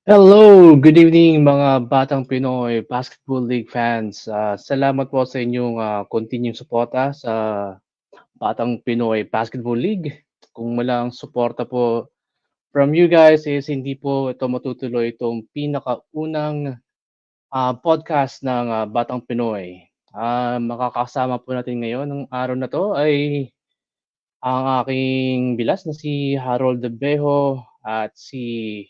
Hello, good evening mga Batang Pinoy Basketball League fans. Salamat po sa inyong continuing suporta sa Batang Pinoy Basketball League. Kung walang suporta po from you guys is hindi po ito matutuloy itong pinakaunang podcast ng Batang Pinoy. Makakasama po natin ngayon ng araw na to ay ang aking bilas na si Harold Debejo at si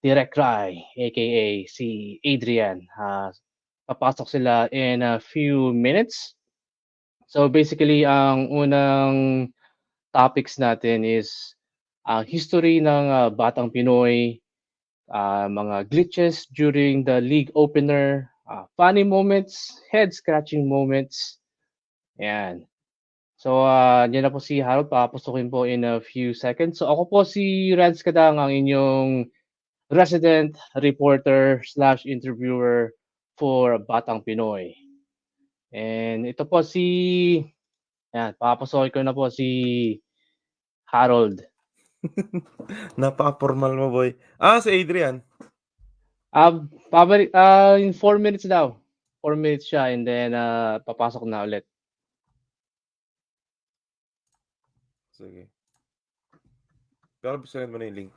Direk Rai, aka si Adrian. Papasok sila in a few minutes. So basically, ang unang topics natin is history ng Batang Pinoy, mga glitches during the league opener, funny moments, head-scratching moments. Ayan. So, yan na po si Harold. Papapusukin po in a few seconds. So, ako po si Rans Kadang, ang inyong resident reporter slash interviewer for Batang Pinoy. And ito po papasokin ko na po si Harold. Napaka-formal mo, boy. Si Adrian. In 4 minutes daw. 4 minutes siya and then papasok na ulit. Sige. Pero bisahin mo na yung link.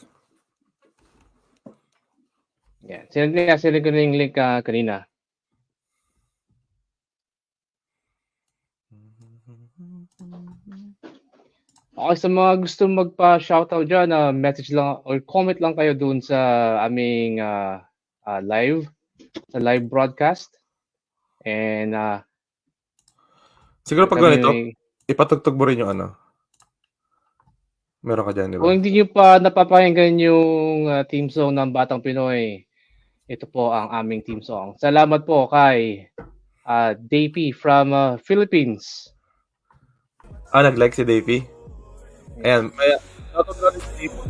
Yeah. Sinag ko na yung link kanina. Okay, sa mga gusto magpa-shoutout dyan, message lang or comment lang kayo dun sa aming live broadcast. And siguro pag ganito, ipatugtog mo rin yung ano. Meron ka dyan, di ba? Kung hindi nyo pa napapakinggan yung team song ng Batang Pinoy, ito po ang aming team song. Salamat po kay Davey from Philippines. Nag-like si Davey? Ayan. Shoutout na rin si Davey.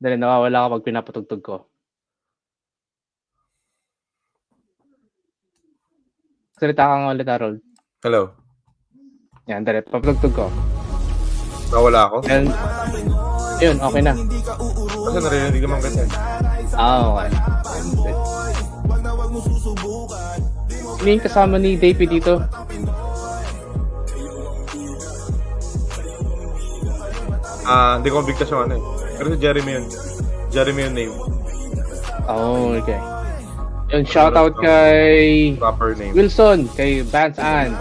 Dahil nawawala ka pag pinapatugtog ko. Salita ka nga ulit, Harold. Hello. Yan, dali. Papatugtog ko. Nawala ako? And, yun, okay na. Kasi narinig naman kasi. Okay. Sino yung kasama ni Davey dito? Hindi ko mabigtas yung ano eh. Pero si Jeremy yun. Jeremy yung name. Oh, okay. Yun, shoutout kay Proper name. Wilson, kay Vance Ann.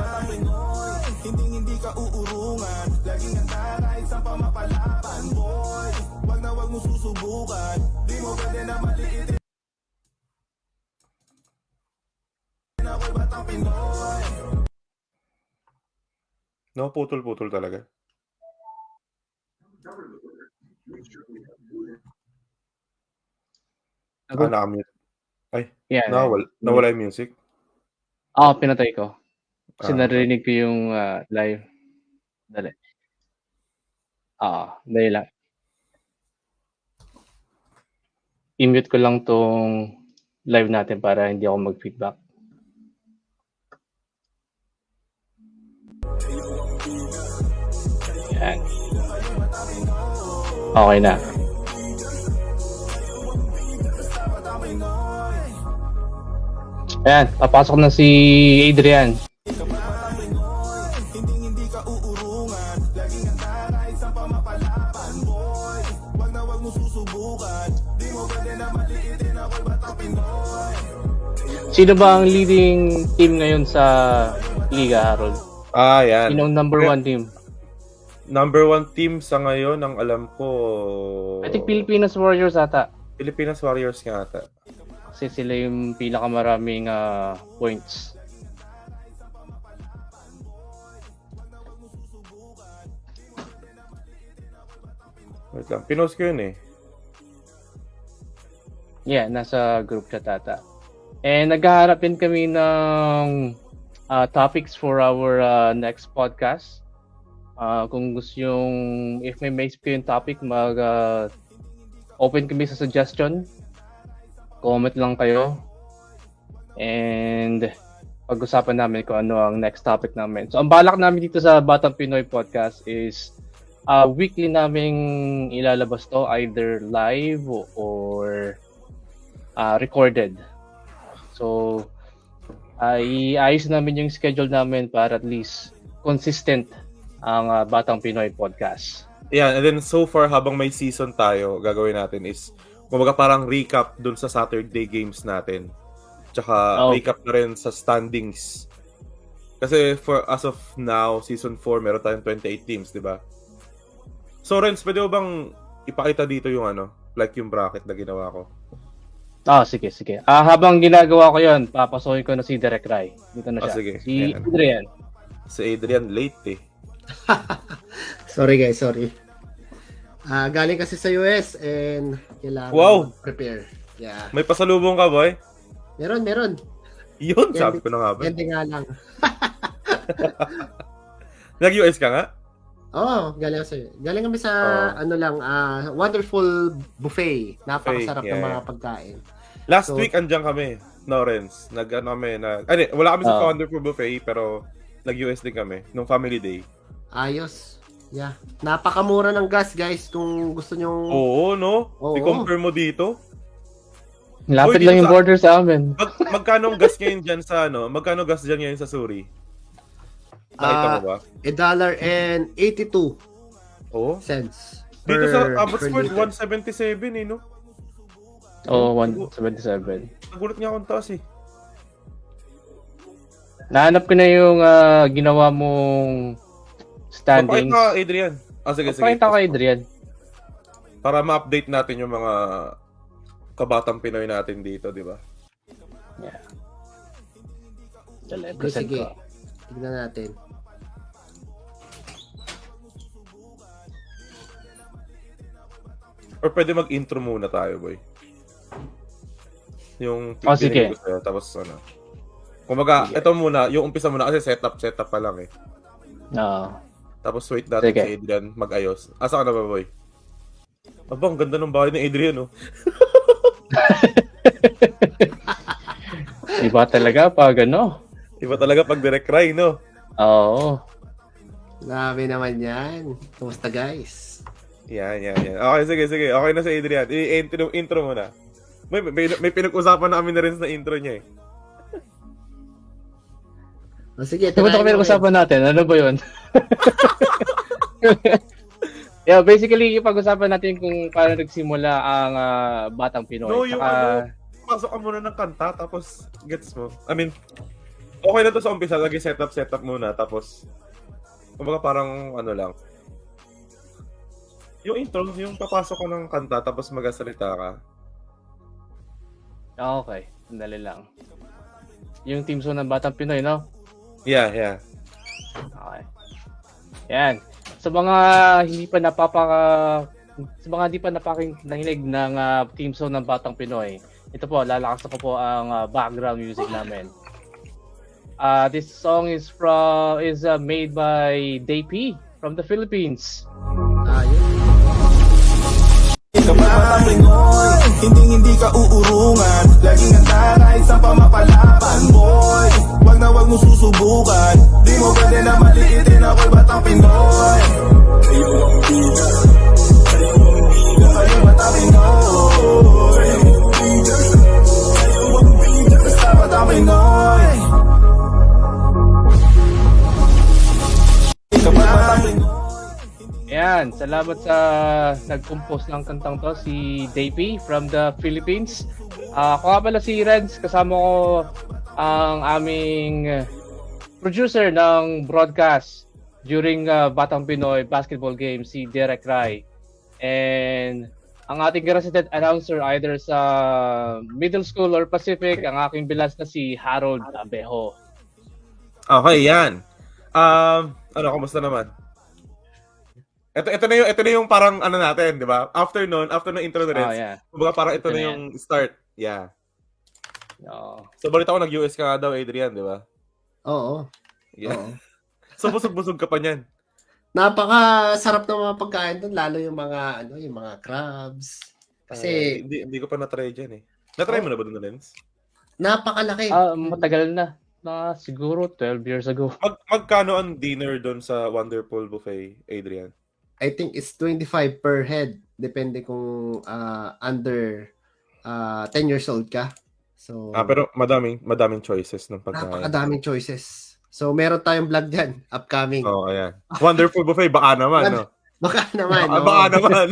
No, putol-putol talaga. Nakamute. Ay, Yeah, nawala yung music? Pinatay ko. Kasi narinig ko yung live. Dali. Dali lang. I-mute ko lang tong live natin para hindi ako mag-feedback. Yan. Okay na. Ayan, papasok na si Adrian. Sino ba ang leading team ngayon sa Liga, Harold? Yan. Sinong number 1 team? Number 1 team sa ngayon, ang alam ko... I think Pilipinas Warriors ata. Pilipinas Warriors nga ata. Kasi sila yung pinakamaraming points. Wait lang, pinost ko yun eh. Yeah, nasa group chat ata. And naghaharap din kami ng topics for our next podcast. Kung gusto yung, if may maisip ko yung topic, open kami sa suggestion. Comment lang kayo. And pag-usapan namin kung ano ang next topic namin. So, ang balak namin dito sa Batang Pinoy Podcast is weekly naming ilalabas to, either live or recorded. So, iayos namin yung schedule namin para at least consistent ang Batang Pinoy podcast. Yeah, and then so far habang may season tayo, gagawin natin is kumbaga parang recap dun sa Saturday games natin. Tsaka recap na rin sa standings. Kasi for as of now, season 4, meron tayong 28 teams, di ba? So, Renz, pwede mo bang ipakita dito yung like yung bracket na ginawa ko? Sige. Habang ginagawa ko yun, papasokin ko na si Derek Rai. Dito na siya. Sige. Si Adrian. Si Adrian late eh. Sorry guys, sorry. Galing kasi sa US and kailangan prepare. Yeah. May pasalubong ka, boy? Meron. Yun, sabi ko na nga ba? Hindi nga lang. Nag-US ka nga? Oo, galing kami sa wonderful buffet. Napakasarap ng mga pagkain. Last week andyan kami, Lawrence. Wala kami sa wonderful buffet pero nag-US din kami nung family day. Ayos. Yeah. Napakamura ng gas, guys, kung gusto nyo. Oo, no? I-compare mo dito. Lapit lang yung border sa amin. Magkano gas ngayon dyan sa Magkano gas dyan ngayon sa Suri? Nakita mo ba? $1.82 cents. Dito sa Abbotsford, 177 eh, no? Oo, 177. Nagulat nga akong taas eh. Nahanap ko na yung ginawa mong standings. Papakita ka, Adrian. Sige. Papakita ko, Adrian. Para ma-update natin yung mga kabatang Pinoy natin dito, di ba? Yeah. Sige. Tignan natin. Or pwede mag-intro muna tayo, boy. Yung sige. Sa'yo, tapos kumbaga, ito muna, yung umpisa muna kasi setup pa lang eh. Tapos wait natin si Adrian mag-ayos. Asa ka na ba, boy? Ang ganda ng bahay ni Adrian, oh. Iba talaga pag Iba talaga pag direct cry, no? Oo. Grabe naman yan. Kumusta, guys? Yan. Okay, sige. Okay na si Adrian. Intro muna. May pinag-usapan na kami na rin sa intro niya eh. Sige, ito ba pinag-usapan natin? Ano ba yun? Yeah, basically, pag-usapan natin kung paano nagsimula ang Batang Pinoy. No, yung pasok ka muna ng kanta, tapos gets mo. I mean, okay na to sa umpisa, lagi setup muna, tapos kumbaga parang lang. Yung intro, yung papasok ka ng kanta, tapos magasalita ka. Okay, sandali lang. Yung team song ng Batang Pinoy, no? Yeah. Okay. Yan. Sa mga hindi pa napakinig ng team song ng Batang Pinoy, ito po, lalakas ko po ang background music namin. This song is made by Day-P from the Philippines. Kabatang Pinoy, hindi ka uurungan. Laging handa na isang pamapalaban, boy. Wag na wag mo susubukan. Di mo pwede na maliitin ako'y Batang Pinoy. Kayo ang bida, kayo Batang Pinoy. Kayo ang bida, basta Batang Pinoy. Kabatang Pinoy. Ayan, salamat sa nag-compose ng kantang to, si Day-P from the Philippines. Ako nga pala si Renz, kasama ko ang aming producer ng broadcast during Batang Pinoy basketball game, si Derek Rai. And ang ating resident announcer either sa middle school or Pacific, ang aking bilas na si Harold Abejo. Okay, yan. Kumusta naman? Ito na yung parang natin, di ba? After ng intro na rin. Kumbaga parang ito na yung start. Yeah. So, balita ko nag-US ka nga daw, Adrian, di ba? Oo. Yeah. So, busog-busog ka pa niyan. Napaka-sarap ng mga pagkain doon, lalo yung mga crabs. Kasi hindi ko pa na-try diyan eh. Na-try mo na ba doon, Lens? Napakalaki. Matagal na. Siguro 12 years ago. Magkano ang dinner doon sa Wonderful Buffet, Adrian? I think it's 25 per head. Depende kung under 10 years old ka. So, Pero madaming choices ng pagkain. napakadaming choices. So, meron tayong vlog dyan, upcoming. Oh, ayan. Wonderful Buffet, baka naman, no? Baka naman, no? Baka naman.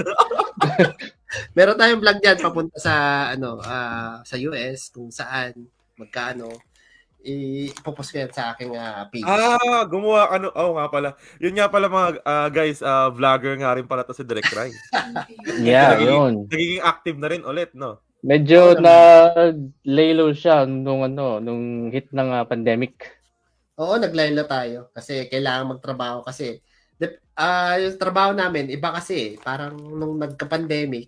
Meron tayong vlog dyan papunta sa sa US kung saan, magkano. Ipopost ko yan sa aking page. Gumawa nga pala. Yun nga pala mga guys, vlogger nga rin pala to si Direct Rai. Yeah, yun. Nagiging active na rin ulit, no? Medyo na laylo siya nung hit ng pandemic. Oo, naglaylo tayo kasi kailangan magtrabaho kasi yung trabaho namin iba kasi parang nung nagka-pandemic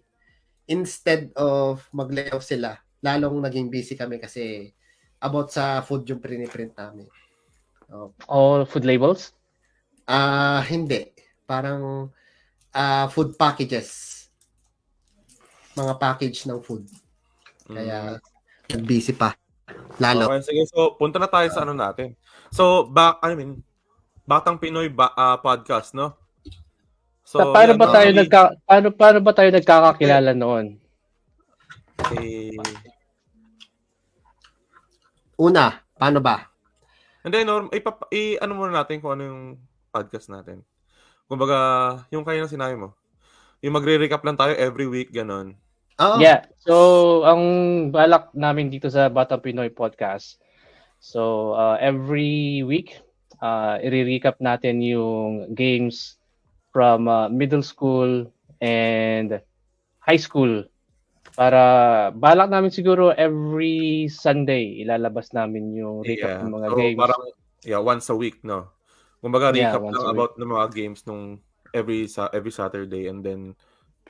instead of mag-layoff sila, lalong naging busy kami kasi about sa food yung print namin. All food labels? Hindi. Parang food packages. Mga package ng food. Kaya busy pa. Lalo. Okay, sige. So, punta na tayo sa natin. So, Batang Pinoy podcast, no? So, paano ba tayo nagkakakilala noon? Una, paano ba? And then, ano muna natin kung ano yung podcast natin. Kumbaga, yung kaya na sinabi mo. Yung magre-recap lang tayo every week, ganon. Oh. Yeah. So, ang balak namin dito sa Batang Pinoy podcast. So, every week, i-recap natin yung games from middle school and high school. Para balak namin siguro every Sunday ilalabas namin yung recap ng mga games. Parang once a week, no? Kumbaga recap lang about ng mga games nung every Saturday, and then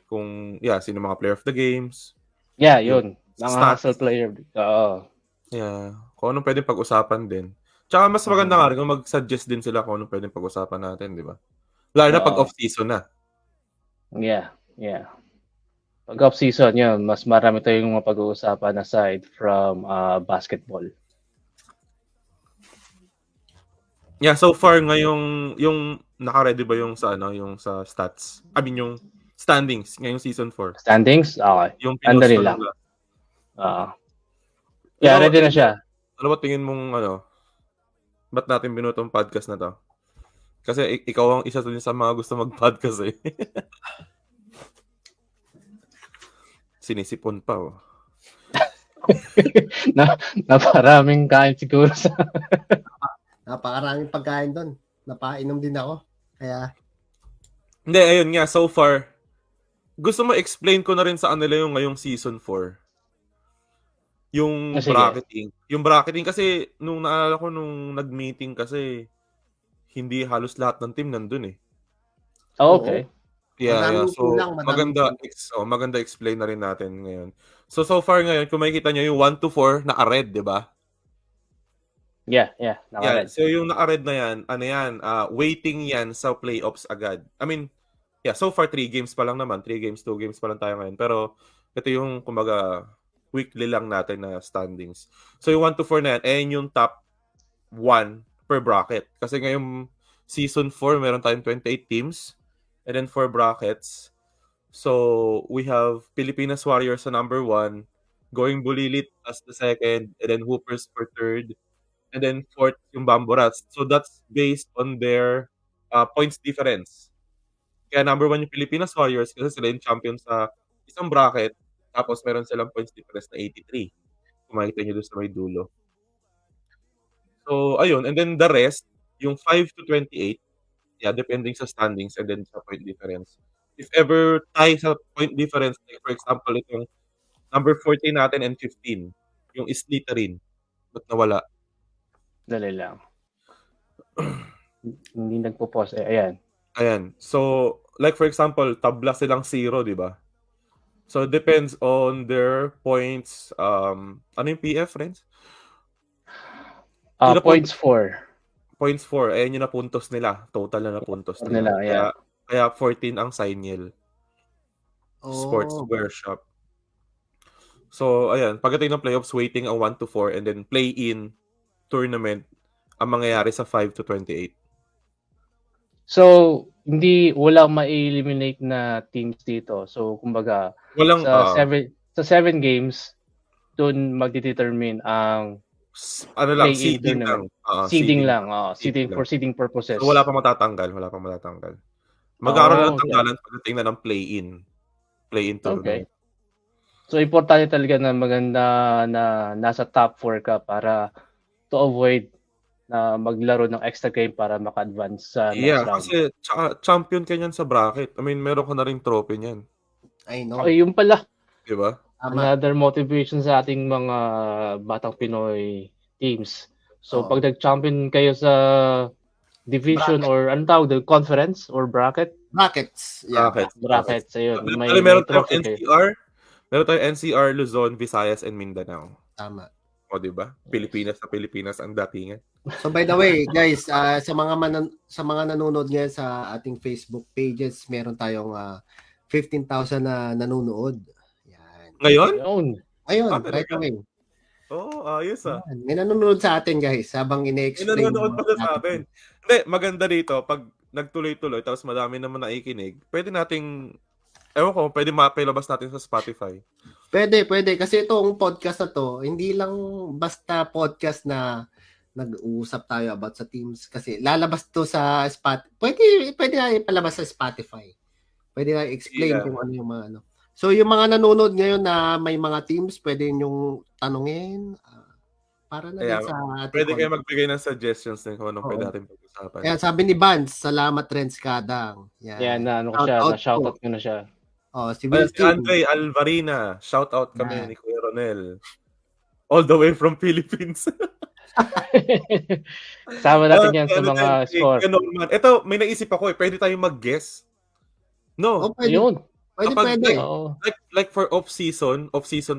kung sino mga player of the games. Yeah, yun. Mga hustle player. Oo. Yeah. Kung anong pwedeng pag-usapan din. Tsaka mas maganda nga rin kung mag-suggest din sila kung anong pwedeng pag-usapan natin, di ba? Lalo na pag off-season na. Yeah. Pag off-season, yun, mas marami tayong mapag-uusapan aside from basketball. Yeah, so far ngayong yung naka-ready ba yung sa stats? I mean yung standings ngayong season 4. Standings? Okay. Yung andali lang. Ready na siya. Ano ba tingin mong ba't natin binutong podcast na to? Kasi ikaw ang isa din sa mga gusto mag-podcast eh. Sinisipon pa Naparaming kain siguro sa... Napakaraming pagkain doon. Napainom din ako. Kaya... Hindi, ayun nga, so far, gusto mo explain ko na rin sa kanila yung ngayong season 4. Yung bracketing. Yung bracketing kasi, nung naalala ko, nung nag-meeting kasi, hindi halos lahat ng team nandun eh. Okay. Yeah. So, maganda explain na rin natin ngayon. So far ngayon, kung makikita nyo yung 1-4, naka-red, di ba? Yeah, naka-red. So yung naka-red na yan, waiting yan sa playoffs agad. I mean, so far 3 games pa lang naman. 3 games, 2 games pa lang tayo ngayon. Pero, ito yung, kumbaga, weekly lang natin na standings. So yung 1-4 na yan, yung top 1 per bracket. Kasi ngayong season 4, meron tayong 28 teams. And then 4 brackets. So, we have Pilipinas Warriors sa number 1, Going Bulilit as the second, and then Hoopers for third, and then fourth yung Bamborats. So, that's based on their points difference. Kaya number 1 yung Pilipinas Warriors kasi sila yung champion sa isang bracket, tapos meron silang points difference na 83. Kung makikita nyo doon sa may dulo. So, ayun. And then the rest, yung 5-28, depending sa standings and then sa point difference. If ever tie sa point difference, like for example, itong number 14 natin and 15, yung Slytherin, ba't nawala? Dali lang. Hindi nagpo-pause. Ayan. So, like for example, tabla silang 0, di ba? So, depends on their points. Ano yung PF, friends? Points 4. Points 4. Ayan yung napuntos nila. Total na napuntos nila. Kaya 14 ang Signal. Sports Workshop. So, ayan. Pagdating ng playoffs, waiting ang 1-4 and then play-in tournament ang mangyayari sa 5-28. So, walang ma-eliminate na teams dito. So, kumbaga, Walang, sa 7 games, doon magdedetermine ang ano lang, play-in seeding lang. tournament. Seeding lang. Seeding For lang. seeding purposes. So, wala pang matatanggal. Magkakaroon lang ng okay. tanggalan pagdating na ng play-in tournament. Okay. So, importante talaga na maganda na nasa top 4 ka para to avoid na maglaro ng extra game para maka-advance sa next round. Kasi champion ka niyan sa bracket. I mean, meron ka na ring trophy niyan. I know. Okay, yun pala. Diba? Another motivation sa ating mga batang Pinoy teams. So, pag nag-champion kayo sa division or ano tawag, the conference or bracket? Brackets. Yeah. Brackets. Ayun. Meron tayong NCR. Meron tayong NCR, Luzon, Visayas, and Mindanao. Tama. O, diba? Pilipinas na Pilipinas ang datingan. So by the way, guys, sa mga nanonood ngayon sa ating Facebook pages, meron tayong 15,000 na nanonood. Yan. Ngayon? Ayun, right away. Ayos ah. May nanonood sa atin, guys, habang ine-explain. May nanonood pa sa atin. Hindi, maganda dito, pag nagtuloy-tuloy, tapos madami naman nakikinig, pwede nating, pwede mapilabas natin sa Spotify. Pwede. Kasi itong podcast na to, hindi lang basta podcast na nag-uusap tayo about sa teams. Kasi lalabas to sa Spotify. Pwede na ipalabas sa Spotify. Pwede na explain kung ano yung mga ano. So, yung mga nanonood ngayon na may mga teams, pwede nyong tanungin para na sa ating pwede kayo magbigay ng suggestions din kung anong pwede natin pag-usapan. Yan, sabi ni Vance, salamat Renz Kadang. Yan, na-shoutout ko na siya. Si Andre Alvarina, shoutout kami ni Kuya Ronel. All the way from Philippines. Sama natin yan sa mga score. Ito, may naisip ako pwede tayong mag-guess. No. Yun. Pwede. Like for off-season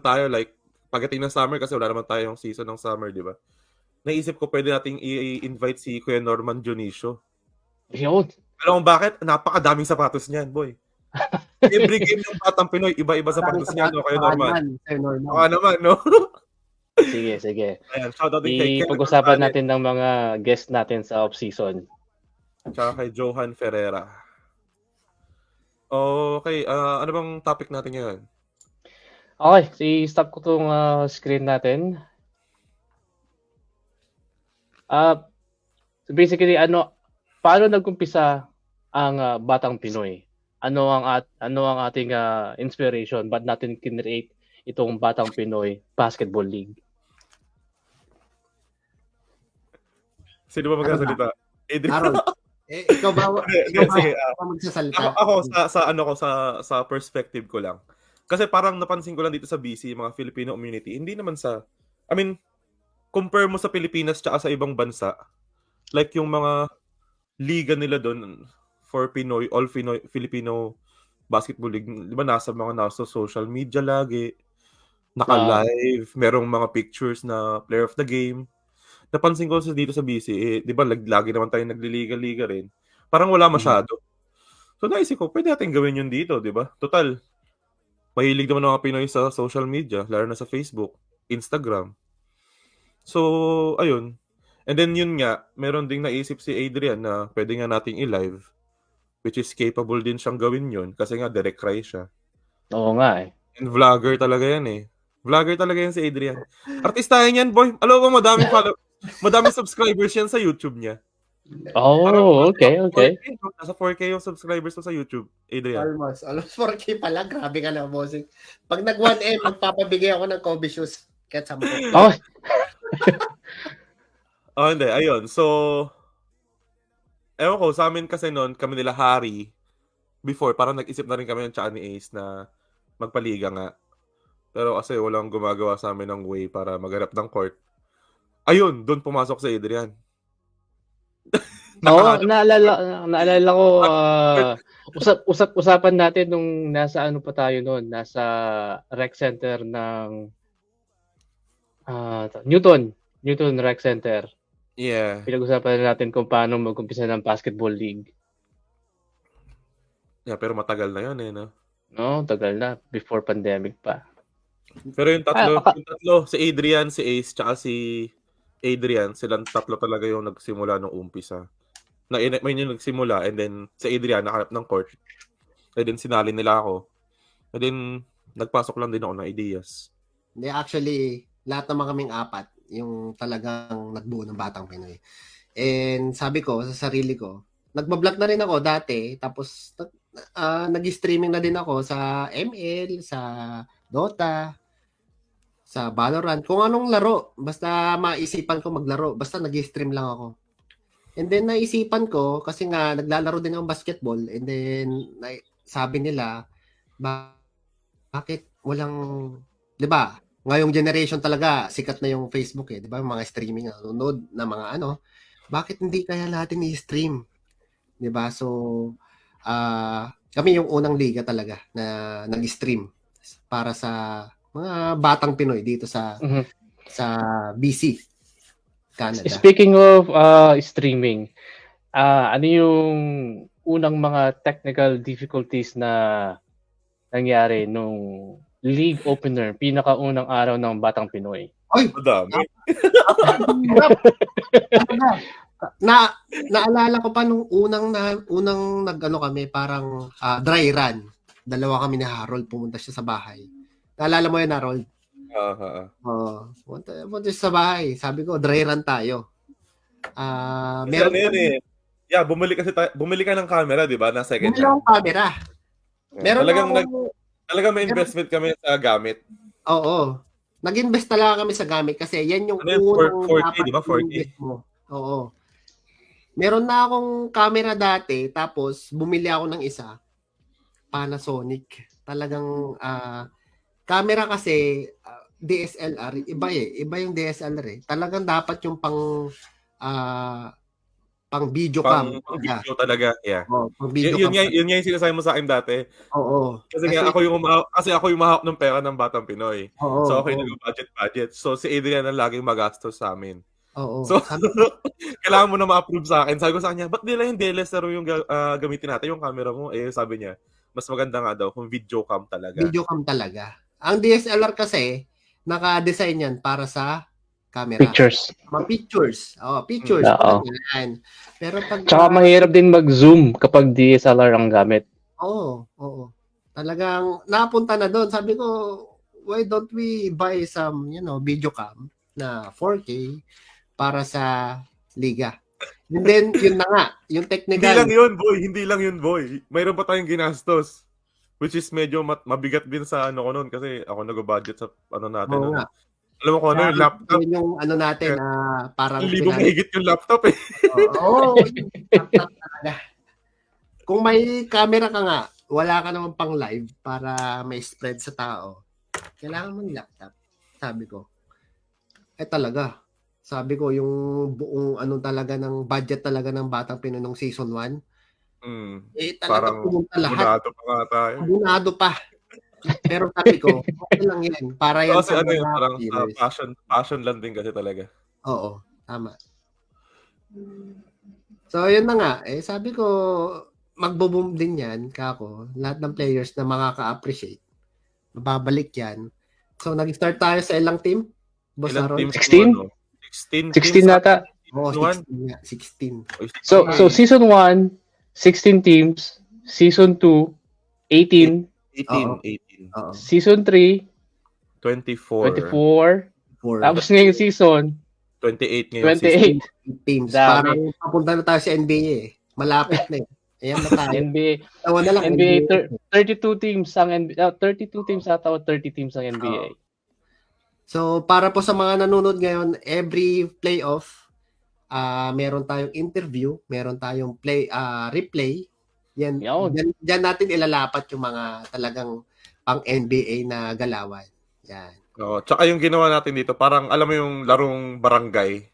tayo, like pagdating ng summer kasi wala naman tayong season ng summer, di ba? Naisip ko pwede nating i-invite si Kuya Norman Dionisio. Yun. Alam mo bakit? Napakadaming sapatos niyan, boy. Every game ng Batang Pinoy, iba-iba sapatos niyan, no, Kuya Norman. Baka naman, no? Sige. Ayan, shoutout din kay pag-usapan natin ng mga guest natin sa off-season. Tsaka kay Johan Ferreira. Okay, ano bang topic natin ngayon? Okay, i-stop ko tong screen natin. So basically, paano nag-umpisa ang Batang Pinoy? Ano ang ating inspiration? Ba't natin kinreate itong Batang Pinoy Basketball League? Sino ba magsasalita? Adrian. Ikaw ba magsasalita? Ako sa perspective ko lang. Kasi parang napansin ko lang dito sa BC, mga Filipino community, hindi naman compare mo sa Pilipinas tsaka sa ibang bansa, like yung mga liga nila doon for Pinoy, all Filipino basketball league, di ba nasa social media lagi, naka-live, merong mga pictures na player of the game. Napansin ko dito sa BC, di ba lagi naman tayo nagliliga-liga rin. Parang wala masyado. So naisip ko, pwede natin gawin yun dito, di ba? Total, mahilig naman mga Pinoy sa social media, lalo na sa Facebook, Instagram. So, ayun. And then yun nga, meron ding naisip si Adrian na pwede nga nating i-live, which is capable din siyang gawin yun kasi nga direct cry siya. Oo nga eh. And vlogger talaga yan eh. Vlogger talaga yan si Adrian. Artistahin yan, boy. Alam mo, madaming subscribers yan sa YouTube niya. Okay. 4K, nasa 4K yung subscribers mo sa YouTube, Adrian. Almost 4K pala. Grabe ka na, bossing. Pag nag 1M, magpapabigay ako ng Kobe shoes. Kahit sa mga. Hindi. Ayun. So, ewan ko, sa amin kasi noon, kami nila Harry, before, parang nag-isip na rin kami ng tsaka ni Ace na magpaliga nga. Pero kasi walang gumagawa sa amin ng way para maghanap ng court. Ayun, doon pumasok si Adrian. Naalala ko, usapan natin nung nasa pa tayo noon, nasa rec center ng Newton Rec Center. Yeah. Pinag-usapan natin kung paano mag-umpisa ng basketball league. Yeah, pero matagal na yun no? No, tagal na. Before pandemic pa. Pero yung tatlo, si Adrian, si Ace, tsaka si Adrian, silang tatlo talaga yung nagsimula nung umpisa. may yung nagsimula, and then si Adrian nakahanap ng court. And then sinali nila ako. And then nagpasok lang din ako ng ideas. Hindi, actually, lahat naman kaming apat yung talagang nagbuo ng Batang Pinoy. And sabi ko sa sarili ko, nagbablog na rin ako dati, tapos nag-streaming na din ako sa ML, sa Dota, sa Valorant, kung anong laro, basta maisipan ko maglaro, basta nag-stream lang ako. And then naisipan ko, kasi nga naglalaro din ako basketball, and then sabi nila, bakit walang, 'di ba? Ngayong generation talaga sikat na yung Facebook eh, 'di ba? Mga streaming nanonood na mga bakit hindi kaya natin i-stream? 'Di ba? So kami yung unang liga talaga na nag-stream para sa mga batang Pinoy dito sa sa BC, Canada. Speaking of streaming, ano yung unang mga technical difficulties na nangyari nung league opener, pinakaunang araw ng Batang Pinoy? Ay, madami. Naalala ko pa nung unang nag-ano kami, parang dry run. Dalawa kami ni Harold, pumunta siya sa bahay. Naalala mo yun, Harold? Pumunta siya sa bahay. Sabi ko, dry run tayo. Meron yun eh. Yeah, bumili ka ng camera, di ba? Na second hand. Bumili akong camera. Meron talagang may investment kami sa gamit. Oo. Nag-invest talaga kami sa gamit kasi yan yung unang 4K, di ba? 4K. Mo. Oo. Meron na akong camera dati, tapos bumili ako ng isa. Panasonic. Talagang camera kasi DSLR, iba eh. Iba yung DSLR eh. Talagang dapat yung pang video cam. Pang video talaga, yeah. Pang video yun nga yung sinasabi mo sa akin dati. Oo. Kasi ako yung mahawak ng pera ng Batang Pinoy. Oo, so ako yung nag-budget. So si Adrian ang laging magastos sa amin. Oo. So kailangan mo na ma-approve sa akin. Sabi ko sa kanya, ba't nila yung DSLR yung gamitin natin, yung camera mo? Eh sabi niya, mas maganda nga daw kung video cam talaga. Video cam talaga. Ang DSLR kasi, naka-design yan para sa camera. Pictures. Mga pictures. Pictures. Pero pag tsaka mahirap din mag-zoom kapag DSLR ang gamit. Oo. Talagang napunta na doon. Sabi ko, why don't we buy some, video cam na 4K para sa liga? And then, yun na nga, yung technical. Hindi lang yun, boy. Mayroon pa tayong ginastos. Which is medyo mabigat din sa ko noon kasi ako nag-budget sa natin. Oo nga. Alam mo kung yung laptop. Yung natin na parang... Libong higit yung laptop eh. Oo, yung laptop talaga. Kung may camera ka nga, wala ka naman pang live para may spread sa tao. Kailangan mo ng laptop. Sabi ko. Talaga. Sabi ko, yung buong talaga ng budget talaga ng Batang Pinoy nung season 1. Talaga pumunta lahat. Bunado pa nga tayo. Bunado pa. Pero sabi ko, okay lang yan. Para yan kasi parang passion lang din kasi talaga. Oo, tama. So, yun na nga. Sabi ko, magbo-boom din yan, kako. Lahat ng players na makaka-appreciate. Mababalik yan. So, nag-start tayo sa ilang team? Boss Aaron? 16 nata. Oo, 16. So season 1, 16 teams. Season 2, 18. 18. Season 3, 24. Tapos ngayong season, 28 ngayon. 28 teams. Parang papunta na tayo sa NBA eh. Malapit na eh. Ayan na tayo. NBA 32 teams ang NBA. 32 teams ata o 30 teams ang NBA. So, para po sa mga nanonood ngayon, every playoff, meron tayong interview, meron tayong replay. Yan natin ilalapat yung mga talagang pang NBA na galawan. Yan. Tsaka yung ginawa natin dito, parang alam mo yung larong barangay.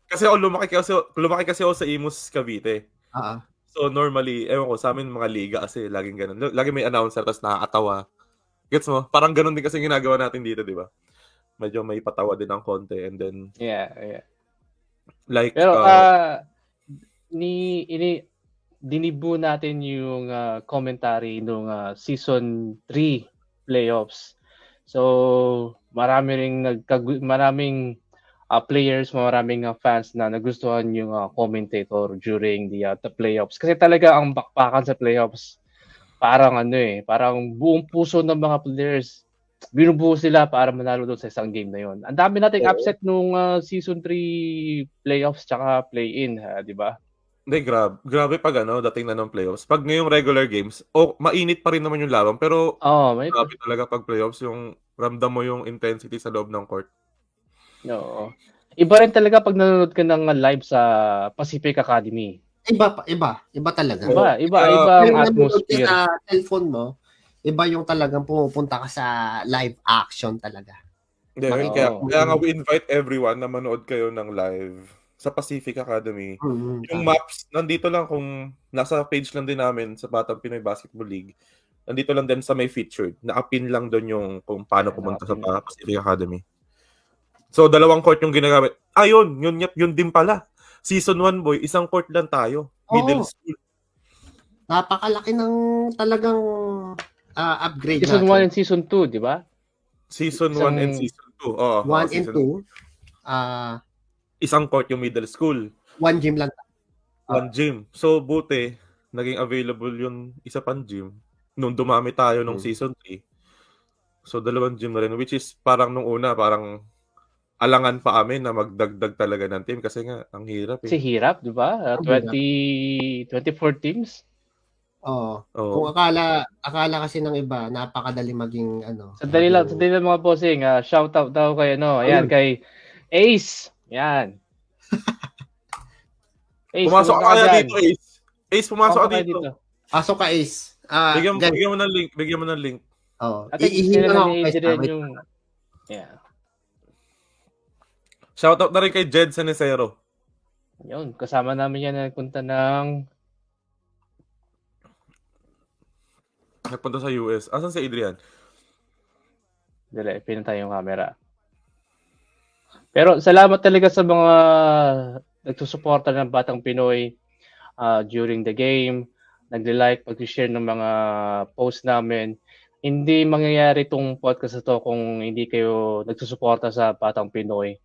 Kasi lumaki kasi ako sa Imus, Cavite. So normally, ewan ko, sa amin mga liga kasi laging ganun. Lagi may announcer tapos nakakatawa. Gets mo? Parang ganun din kasi ginagawa natin dito, di ba? Medyo may patawa din ng konti and then... Yeah. Like... Pero, dinibo natin yung commentary nung season 3 playoffs. So, maraming players, maraming fans na nagustuhan yung commentator during the playoffs. Kasi talaga ang bakbakan sa playoffs, parang parang buong puso ng mga players, binubuo sila para manalo doon sa isang game na yon. Ang dami nating upset nung season 3 playoffs tsaka play-in, di ba? Hindi, grabe pag dating na ng playoffs. Pag ngayong regular games, mainit pa rin naman yung laban, pero grabe talaga pag playoffs, yung ramdam mo yung intensity sa loob ng court. Oo. Iba rin talaga pag nanonood ka ng live sa Pacific Academy. Iba talaga. Iba ang atmosphere. Sa cellphone mo, iba yung talagang pumupunta ka sa live action talaga. Hindi, kaya nga we invite everyone na manood kayo ng live sa Pacific Academy. Yung maps, nandito lang kung nasa page lang din namin sa Batang Pinoy Basketball League. Nandito lang din sa may featured. Nakapin lang doon yung kung paano pumunta sa Pacific Academy. So, 2 court yung ginagamit. Yun din pala. Season 1, boy, isang court lang tayo. Middle school. Napakalaki ng talagang upgrade Season natin. 1 and Season 2, di ba? Season 1 and Season 2. 1 and 2. Isang court yung middle school. 1 gym lang. 1 gym. So, buti, naging available yung isa pang gym. Nung dumami tayo nung Season 3. So, 2 gym na rin. Which is, parang nung una, parang alangan pa kami na magdagdag talaga ng team kasi nga, ang hirap. Kasi hirap, di ba? 24 teams. Kung akala kasi ng iba, napakadali maging Sandali lang mga bossing. Shout out daw kay ayan, kay Ace. Yan. Ace, pumasok ka kaya dito, Ace. Ace, pumasok ka dito. Pasok ka, Ace. Bigyan mo ng link. Iihin lang ako kay yung... Yeah. Shoutout na rin kay Jed Sanesero. Yun, kasama namin yan na nagpunta sa US. Asan si Adrian? Dali, pinatay yung camera. Pero salamat talaga sa mga nagsusuporta ng Batang Pinoy during the game. Nagli-like, pag-share ng mga post namin. Hindi mangyayari itong podcast na to kung hindi kayo nagsusuporta sa Batang Pinoy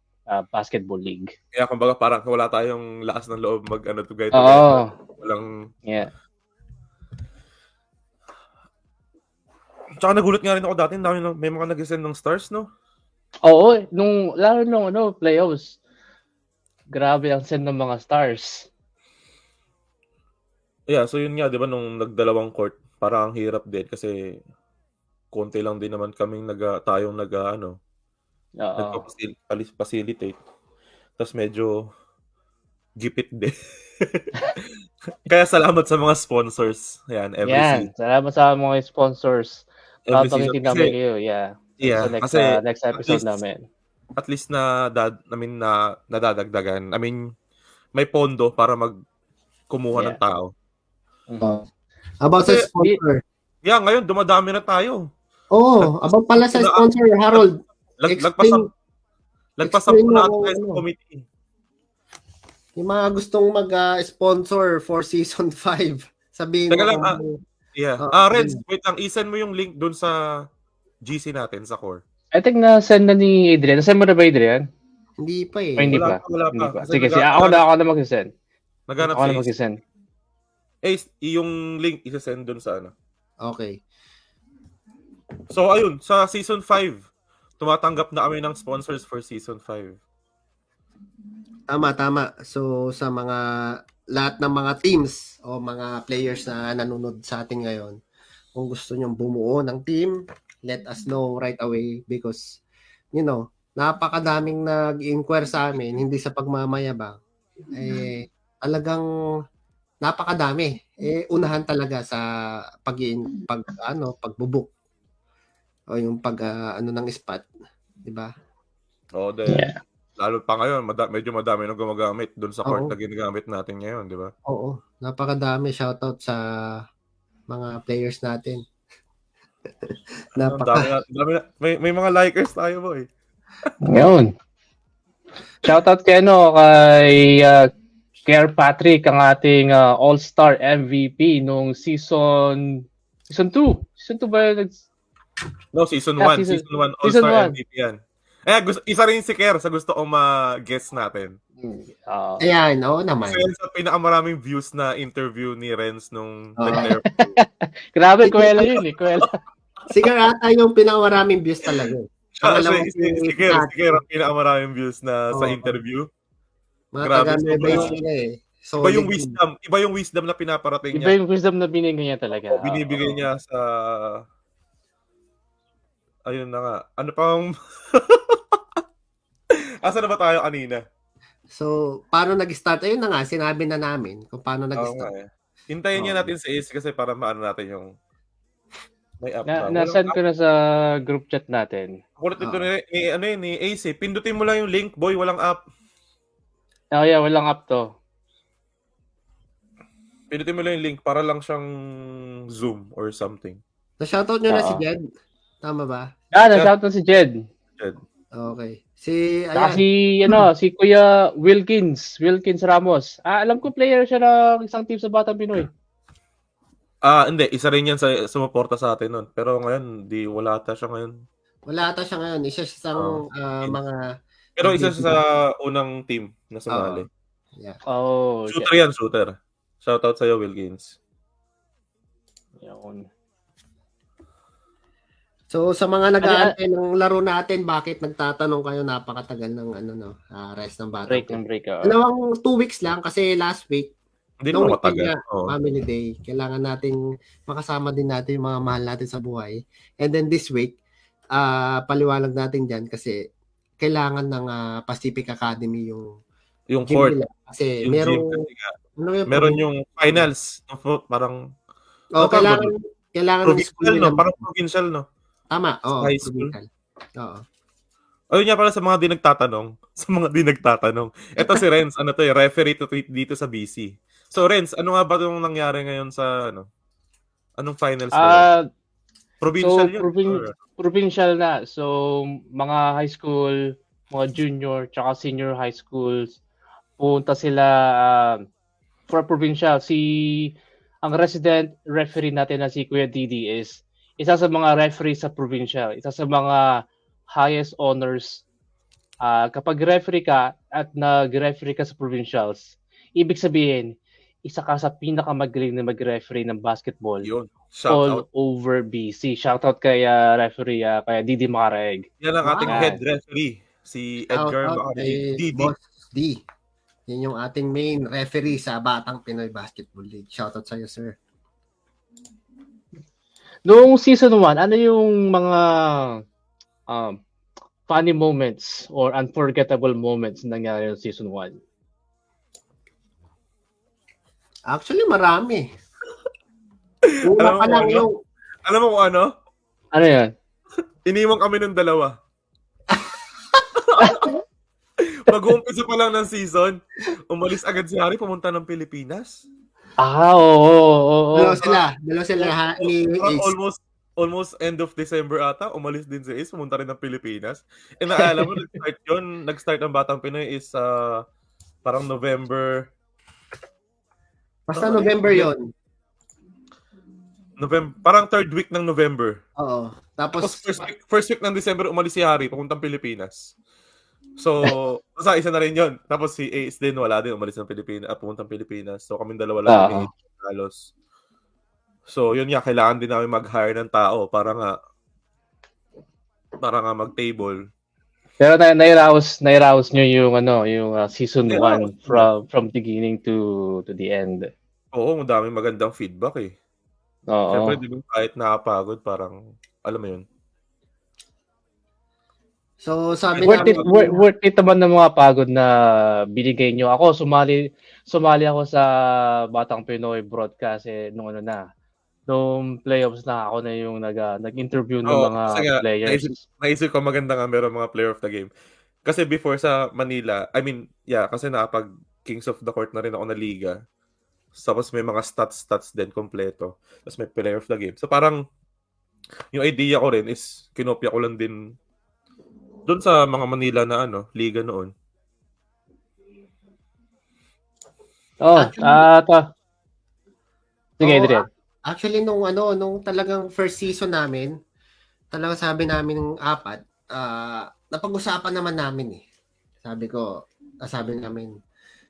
Basketball League. Kaya kumbaga parang wala tayong lakas ng loob together. Walang... Yeah. Tsaka nagulat nga rin ako dati, may mga nag-send ng stars, no? Oo, lalo nung playoffs. Grabe ang send ng mga stars. Yeah, so yun nga, di ba, nung nagdalawang court, parang ang hirap din kasi konti lang din naman kaming nagpa-facilitate. Tapos medyo gipit din. Kaya salamat sa mga sponsors. Yan, every season. Salamat sa mga sponsors. Papakitin namin kayo, Yeah, sa next episode namin. At least nadadagdagan. I mean, may pondo para kumuha ng tao. About sa sponsor. Yeah, ngayon dumadami na tayo. About pala sa sponsor, Harold. Lagpasan po natin sa committee. Yung mga gustong mag-sponsor for season 5, sabihin mo. Reds, wait lang, i-send mo yung link dun sa GC natin, sa core. I think na-send na ni Adrian. Na-send mo na ba, Adrian? Hindi pa eh. Hindi pa. Sige, ako na mag-send. Ako na mag-send. Yung link isa-send dun sa Okay. So, ayun, sa season 5, tumatanggap na kami ng sponsors for season 5. Tama. So, sa lahat ng mga teams o mga players na nanonood sa atin ngayon, kung gusto nyong bumuo ng team, let us know right away because, napakadaming nag-inquire sa amin, hindi sa pagmamayabang. Talagang napakadami. Unahan talaga sa pagbubuk o yung ng spot, 'di ba? Lalo pa ngayon, medyo madami nang gumagamit doon sa court na ginagamit natin ngayon, di ba? Oo, napakadami. Shoutout sa mga players natin. May mga likers tayo, boy. Ngayon. Shoutout kay Kerr Patrick, ang ating All-Star MVP nung season 2. Season 2 ba yun? No, season 1. Season 1 All-Star MVP yan. Isa rin si Ker sa gusto kong ma-guess natin. Ayan, oo naman. Isa sa pinakamaraming views na interview ni Renz nung Oo. nag-player. Grabe, Kuwela yun eh. Kuwela. Si Ker ata yung pinakamaraming views talaga. Pangalawa Si Ker ang pinakamaraming views na sa Oo. interview. Mga Grabe, taga-Nueva sobrang- Ecija eh. Iba yung wisdom na pinaparating Iba niya. yung wisdom na binigay niya talaga. Binibigay niya sa ayun na nga. Ano pang Asa na ba tayo kanina? So, paano nag-start? Ayun na nga, sinabi na namin kung paano Oo nag-start. nga eh. Hintayin niya Oo. natin si Ace kasi para maano natin yung may app ba? Nasend ko na sa group chat natin. Kulit ito ni Ace eh. Pindutin mo lang yung link, boy. Walang app. Yeah, walang app to. Pindutin mo lang yung link para lang siyang Zoom or something. Na-shoutout nyo na Oo. si Jed. Tama ba? Na-shout na si Jed. Okay. Si, Saka ayan. si Kuya Wilkins Ramos. Alam ko player siya ng isang team sa Batang Pinoy. Hindi. Isa rin yan sa sumuporta sa atin nun. Pero ngayon, wala ata siya ngayon. Wala ata siya ngayon. Isa siya sa mga... Pero isa siya sa unang team na sumali. Yeah. Oh, Shooter yan, shooter. Shoutout sa'yo, Wilkins. Yun. So, sa mga nag-aantay ng laro natin, bakit nagtatanong kayo napakatagal ng rest ng bata? Break. Dalawang 2 weeks lang kasi last week, Hindi naman matagal. Family Day. Kailangan nating makasama din natin yung mga mahal natin sa buhay. And then this week, paliwanag natin dyan kasi kailangan ng Pacific Academy yung gym court. nila. Kasi Yung meron yung finals. Parang kailangan ng school provincial, nila. no? Parang provincial, no? Tama. Oo. High school. Oo. Ayun nga pala sa mga di nagtatanong. Ito si Renz, referee dito sa BC. So Renz, ano nga ba yung nangyari ngayon sa anong finals ba? Provincial yun? Provincial na. So, mga high school, mga junior, tsaka senior high schools, punta sila for provincial. Ang resident referee natin na si Kuya Didi is isa sa mga referee sa provincial. Isa sa mga highest honors. Kapag referee ka at nag-referee ka sa provincials, ibig sabihin, isa ka sa pinakamagaling na mag-referee ng basketball. Yun. All over BC. Shoutout kay referee kaya Didi Macareg. Yan ang ating head referee, si Edgar Macareg. Didi. Boss D. Yan yung ating main referee sa Batang Pinoy Basketball League. Shoutout sa iyo, sir. Noong season 1, ano yung mga funny moments or unforgettable moments na nangyari yung season 1? Actually, marami. Una pa lang yung... Alam mo kung ano? Ano yan? Iniwan kami ng dalawa. Mag-uumpisa pa lang ng season, umalis agad si Harry pumunta ng Pilipinas. Oo. Dalawa sila ni Ace. Almost end of December ata, umalis din si Ace, pumunta rin ng Pilipinas. E naalala mo, nag-start ang Batang Pinoy is parang November. Basta November yon. Parang third week ng November. Oo. Tapos first week ng December, umalis si Harry, papuntang Pilipinas. So, isa na rin yun. Tapos si Ace din, wala din, umalis ng Pilipinas, pupuntang Pilipinas. So, kaming dalawa lang ni Ace halos. So, yun nga, kailangan din namin mag-hire ng tao para nga mag-table. Pero nairaos nyo yung season 1 from beginning to the end. Oo, madaming magandang feedback eh. Oo. Siyempre, di ba, kahit nakapagod, parang, alam mo yun. So, sabi worth it naman ng mga pagod na binigay nyo. Ako, sumali ako sa Batang Pinoy broadcast nung playoffs na ako na yung nag-interview ng mga players. Naisip ko maganda nga meron mga player of the game. Kasi before sa Manila, kasi nakapag Kings of the Court na rin ako na liga. Tapos may mga stats din kompleto. Tapos may player of the game. So parang yung idea ko rin is kinopya ko lang din doon sa mga Manila na liga noon. Sige, Adrian. Actually, nung talagang first season namin, talagang sabi namin ng apat, napag-usapan naman namin eh. Sabi namin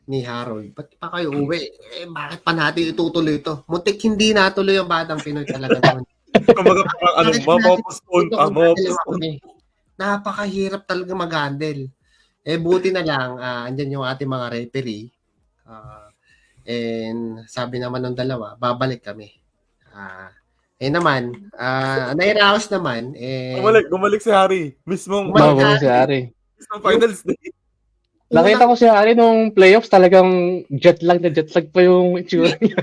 ni Harold, ba't pa kayo uwi? Bakit pa natin itutuloy ito? Muntik hindi natuloy ang Batang Pinoy talaga naman. Kumbaga parang mapopostpone pa. Napakahirap talaga mag-handle. Buti na lang, andyan yung ating mga referee. And sabi naman ng dalawa, babalik kami. Naman, nairaos naman. Gumalik si Harry. Mismong Bumalik si Harry. Mismong finals day. Nakita ko si Harry nung playoffs, talagang jet lag pa yung itsura niya.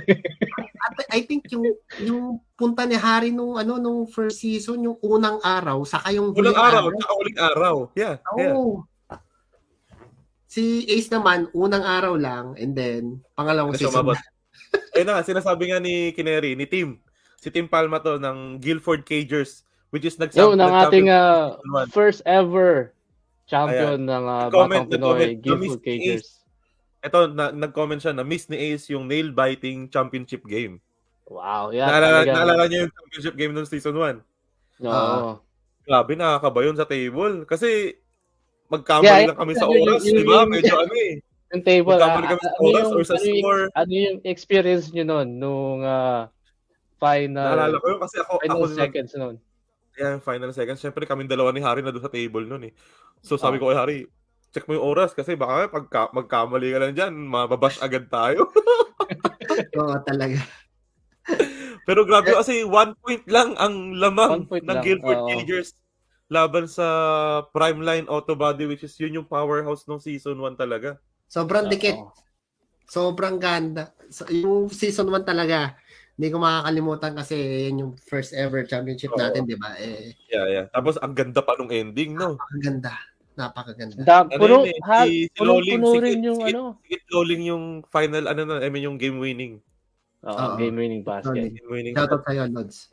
I think yung punta ni Harry nung first season, yung unang araw, saka yung huling araw. Yeah. Si Ace naman, unang araw lang, and then, pangalawang season. Ayun na, sinasabi nga ni Kineri, ni Tim. Si Tim Palma to, ng Guildford Cagers, which is ng ating first ever champion ng Batang Pinoy, Guildford Cagers. Ito, nag-comment siya na miss ni Ace yung nail-biting championship game. Wow, yeah. Naalala niyo yung championship game ng season 1? Oo. Grabe, nakakaba yun sa table. Kasi, magkamali lang kami sa oras, di ba? Medyo yung table, magkamali kami sa oras or sa score. Ano yung experience nyo nun, nung final? Naalala ko yun kasi final seconds nun. Yeah, final seconds. Siyempre, kaming dalawa ni Harry na doon sa table nun eh. So, sabi ko kay Harry, check mo yung oras kasi baka magkamali ka lang dyan, mababash agad tayo. Oo, talaga. Pero grabe kasi 1 point lang ang lamang ng Guildford Cagers laban sa Primeline Autobody, which is yun yung powerhouse ng season 1 talaga. Sobrang dikit. Sobrang ganda. Yung season 1 talaga, hindi ko makakalimutan kasi yan yung first ever championship natin, di ba? Yeah. Tapos ang ganda pa nung ending, no? Napakaganda. Puno rin yung Sigit Loling yung final, yung game winning. Game winning basket. Shoutout sa'yo, Lods.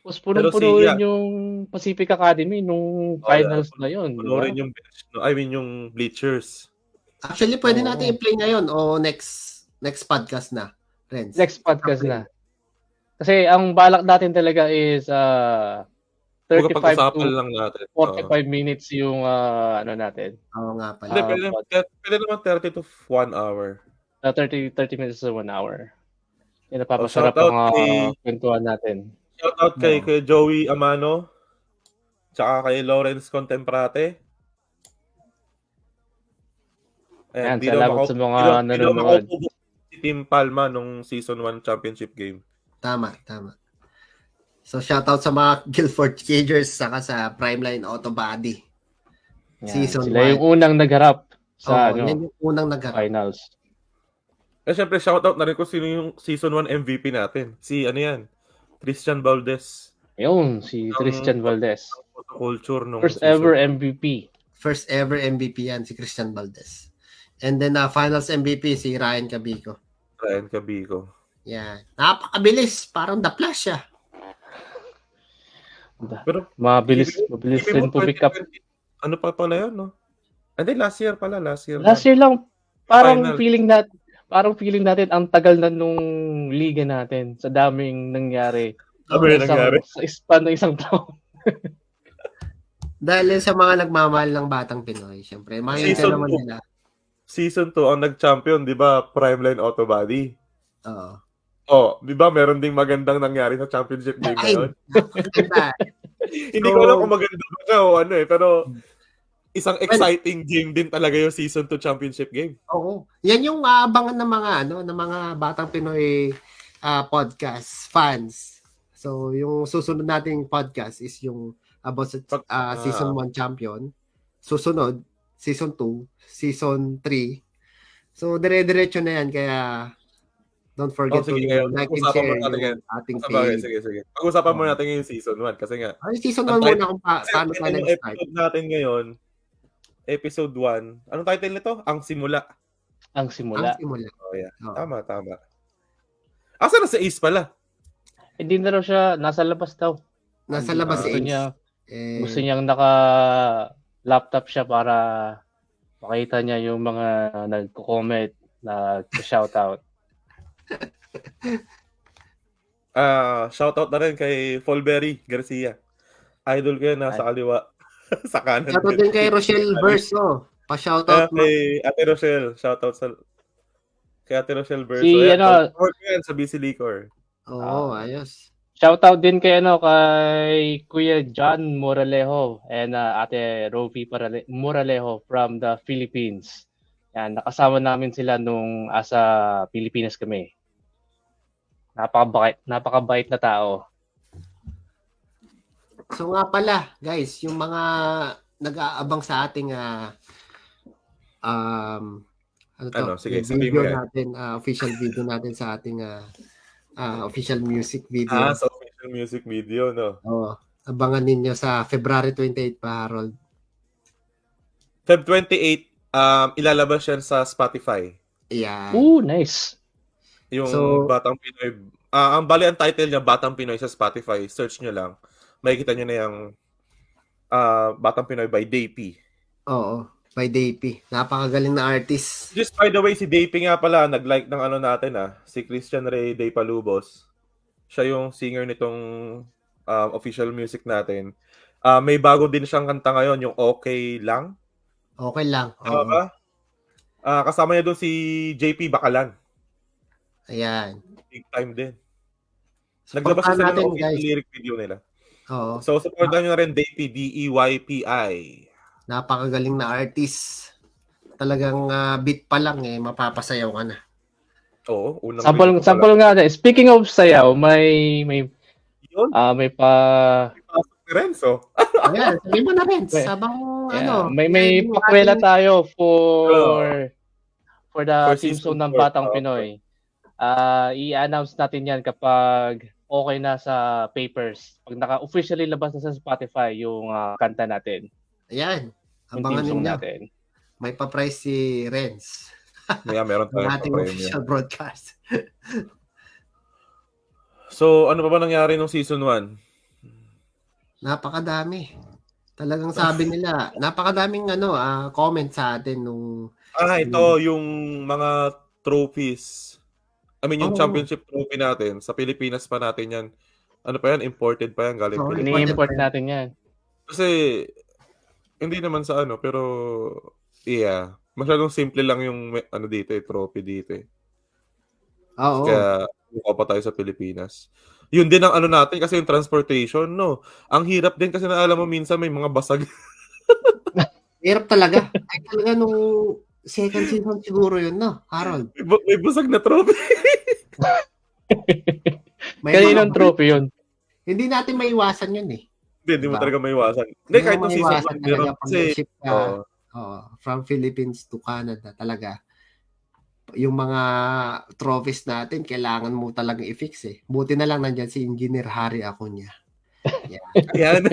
Tapos puno rin yung Pacific Academy nung finals na yun. Puno rin yung bench, yung bleachers. Actually, pwede natin i-play ngayon o next podcast na, friends. Next podcast na. Kasi ang balak natin talaga is 35 to lang natin. 45 minutes yung natin. Oo nga pala. Pwede naman 30 to 1 hour. 30 minutes to 1 hour. Yan napapasarap ang kwentuhan natin. Shoutout kay Joey Amano, tsaka kay Lawrence Contemprate. Ayan, salamat sa mga nanonood. Si Tim Palma nung season 1 championship game. Tama. So, shoutout sa mga Guildford Cagers saka sa Primeline Autobody. Season 1. Sila yung unang nagharap sa yung unang nagharap. Finals. Siyempre, shoutout na rin ko sino yung season 1 MVP natin. Si Christian Valdez. Yun, si Christian Valdez. Culture nung First ever MVP. First ever MVP yan, si Christian Valdez. And then, finals MVP, si Ryan Cabico. Yan. Napakabilis. Parang The Flash siya. Pero, mabilis rin po pick up. Ano pa pala yun, no? Hindi, last year lang. Parang feeling natin ang tagal na nung liga natin sa daming nangyari. Sa span ng isang taon. Dahil sa mga nagmamahal ng Batang Pinoy, syempre, makikita naman nila. Season 2 ang nag-champion, di ba? Primeline Autobody. Oo. Di ba meron ding magandang nangyari sa championship game ngayon? Hindi ko alam kung maganda ba siya o pero isang exciting game din talaga yung season 2 championship game. Oo. Yan yung aabangan ng mga Batang Pinoy podcast fans. So, yung susunod nating podcast is yung about season 1 champion. Susunod, season 2, season 3. So, dire-diretso na yan. Kaya, don't forget to like and share yung ating page. Sige. Pag-usapan muna natin yung season 1 kasi nga. Season 1 muna kung paano tayo nag-start. Episode natin ngayon, episode 1. Anong title nito? Ang Simula. Oh, yeah. Tama. Asa na si Ace pala? Hindi na raw siya, nasa labas daw. Nasa labas si Ace. Gusto niyang naka-laptop siya para makita niya yung mga nagko-comment, nag-shoutout. Shoutout na rin kay Folberry Garcia. Idol ko yan, nasa kaliwa. sa kanan. Shoutout din kay Rochelle Verso. Pa-shoutout mo. Kay Ate Rochelle. Shoutout kay Ate Rochelle Verso. Si, Ayan, ano, support ko yan sa BC Liquor. Oo, ayos. Shoutout din kay kay Kuya John Moralejo and Ate Rovi Moralejo from the Philippines. Yan, nakasama namin sila nung asa Pilipinas kami. Napakabait na tao. So nga pala, guys, yung mga nag-aabang sa ating Sige, yung sabihin mo video yan. natin, official video natin sa ating official music video. Sa official music video, no? Oo. Abangan ninyo sa February 28 pa, Harold. Feb 28, ilalabas yan sa Spotify. Ayan. Ooh, nice. Yung So- Batang Pinoy. Ang title niya, Batang Pinoy sa Spotify. Search nyo lang. Makikita nyo na yung Batang Pinoy by Dayp. Oo. By Dayp. Napakagaling na artist. Just by the way, si Dayp nga pala, nag-like ng natin si Christian Ray Daypalubos. Siya yung singer nitong official music natin. May bago din siyang kanta ngayon, yung Okay Lang. Okay lang. Tama ba? Kasama niya doon si JP Bakalan. Ayan. Big time din. Naglabas Supportahan sila natin, ng official guys. lyric video nila. Oo. So, supportan nyo na rin Dayp, Deypi. Napakagaling na artist. Talagang beat pa lang mapapasayaw ka na. Oo, unang Sample nga na. Speaking of sayaw, may Yun, may pa pasok ni Renzo. Ayan, sabihin mo na rin. Well, Sabang may pakwela tayo for the For team season song ng 4, Batang Pinoy. I-announce natin yan kapag okay na sa papers. Pag naka-officially labas na sa Spotify yung kanta natin. Ayan. Yung Abangan team song ninyo. natin. May pa-price si Renz. Meron Ang tayong ating pa-premium. official broadcast. So, ano pa ba nangyari nung season 1? Napakadami. Talagang sabi nila, napakadaming comment sa atin nung Ito yung mga trophies. I mean, yung Oo. championship trophy natin. Sa Pilipinas pa natin yan. Ano pa yan? Imported pa yan. Galing Oo, Pilipinas. Ini-import natin yan. Kasi, hindi naman sa pero, yeah. Masyadong simple lang yung, dito trophy dito Oo. Kaya, mukha pa tayo sa Pilipinas. Yun din ang natin kasi yung transportation, no? Ang hirap din kasi alam mo minsan may mga basag. Hirap talaga. Ay talaga nung second season siguro yun, no? Harold. May basag na trophy. May Kaninong mga- trophy yun? Hindi natin maiwasan yun eh. Hindi mo Diba? talaga maiwasan. Hindi, kahit nung season maiwasan 1, meron talaga pag kasi, ship ka. From Philippines to Canada talaga. Yung mga trophies natin, kailangan mo talagang i-fix eh. Buti na lang nandyan si Engineer Harry Acuña. Ayan.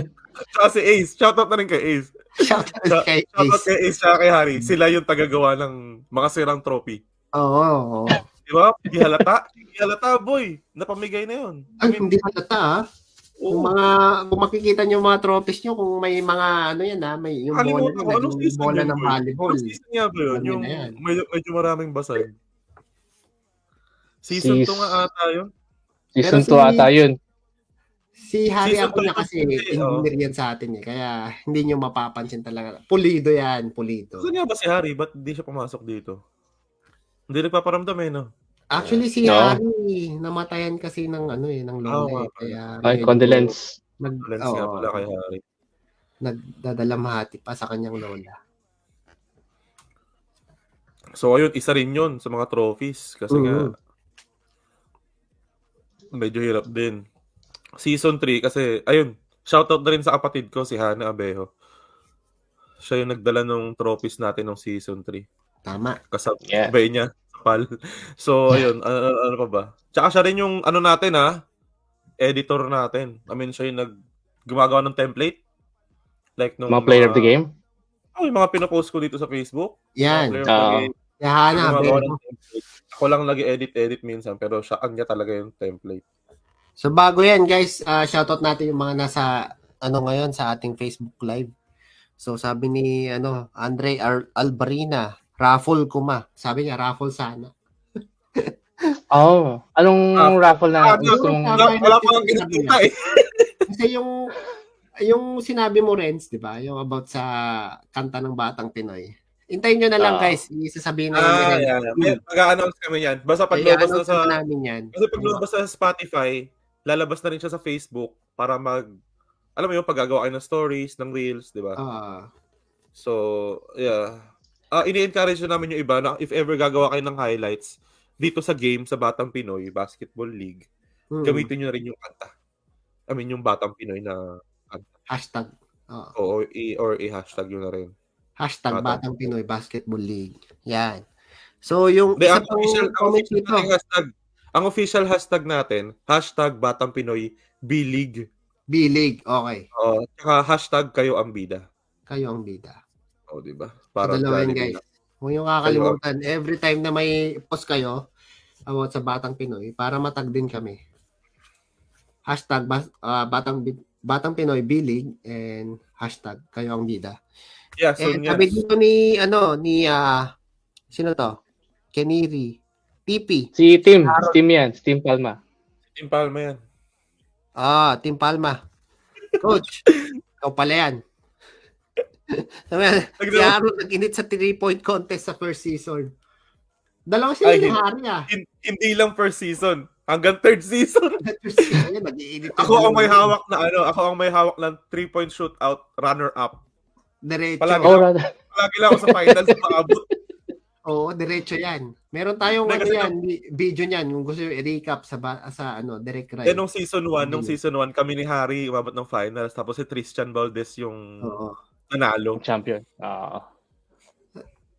Tsaka si Ace. Shoutout na rin kay Ace. Shoutout kay Shoutout Ace. kay Ace tsaka kay Harry. Sila yung tagagawa ng mga sirang trophy. Oo. Di ba? Hindi halata. Hindi halata, boy. Napamigay na yun. Ay, hindi halata Kung makikita nyo mga trophies nyo, kung may mga may yung bola Kalimutan ko, anong naging season bola yun, ng boy? volleyball. Anong season nga ba yun? Ano Yung na yan? medyo maraming basag. Season 2 nga ata yun. Season Pero 2 ata yun. Si Harry Season Acuña two kasi yun, engineer yan sa atin kaya hindi nyo mapapansin talaga. Pulido yan, pulido. Saan nga ba si Harry? Ba't di siya pumasok dito? Hindi nagpaparamdam no? Actually si No. Harry namatayan kasi ng ng lola kaya Ay, medyo condolence. Lens nga pala kay Harry. nagdadalamhati pa sa kanyang lola. So ayun, isa rin yun sa mga trophies. Kasi nga, medyo hirap din. Season 3, kasi, ayun, shoutout na rin sa kapatid ko, si Hana Abejo. Siya yung nagdala ng trophies natin ng Season 3. Tama. Kasabay niya, pal. So, ayun, ano pa ba? Tsaka siya rin yung, natin editor natin. I mean, siya yung gumagawa ng template. Like, nung Mga player of the game? yung mga pinopost ko dito sa Facebook. Yan. Player of the game. Hana, Gumagawa ng template. Ako lang nag-edit minsan, pero siya niya talaga yung template. So bago yan guys, shoutout natin yung mga nasa ngayon sa ating Facebook Live. So sabi ni Andre Albarina, raffle kuma. Sabi niya raffle sana. Anong raffle na gusto mong... Wala pa kang kinakita eh. Kasi yung yung sinabi mo, Renz, di ba? Yung about sa kanta ng Batang Pinoy. Hintayin nyo na lang, guys. Isasabihin na yun. Yan. Mag-a-announce kami yan. Basta pag lumabas na sa... namin yan. Kasi pag lumabas sa Spotify, lalabas na rin siya sa Facebook para alam mo yung paggagawa kayo ng stories, ng reels, di ba? So, yeah. Ini-encourage namin yung iba na if ever gagawa kayo ng highlights dito sa game sa Batang Pinoy Basketball League, gamitin nyo na rin yung kanta. I mean, yung Batang Pinoy na kanta. Hashtag. Or i-hashtag yun na rin. Hashtag Batang Pinoy Basketball League. Yan. So, yung isa pang comment dito. Ang official hashtag natin, hashtag Batang Pinoy B-League. B-League, okay. Tsaka hashtag kayo ang bida. Kayo ang bida. Diba? Para dalawa guys. Huwag yung kakalimutan. Every time na may post kayo about sa Batang Pinoy, para matag din kami. Hashtag Batang Pinoy B-League and hashtag kayo ang bida. Yeah, so sabi dito ni sino to? Keniri. TP. Si Tim yan. Si Tim Palma. Tim Palma yan. Tim Palma. Coach, ikaw pala yan. Si Aaron nag-init sa 3-point contest sa first season. Dalawa sila ni Hari Hindi lang first season. Hanggang third season. Ako ang may hawak ng 3-point shootout runner-up. Diretso. Palagi lang ako sa finals maabot. Oo, diretso yan. Meron tayong video niyan kung gusto yung i-recap sa direct ride. Nung season 1, kami ni Harry umabot ng finals tapos si Tristan Valdez yung nanalo. Champion.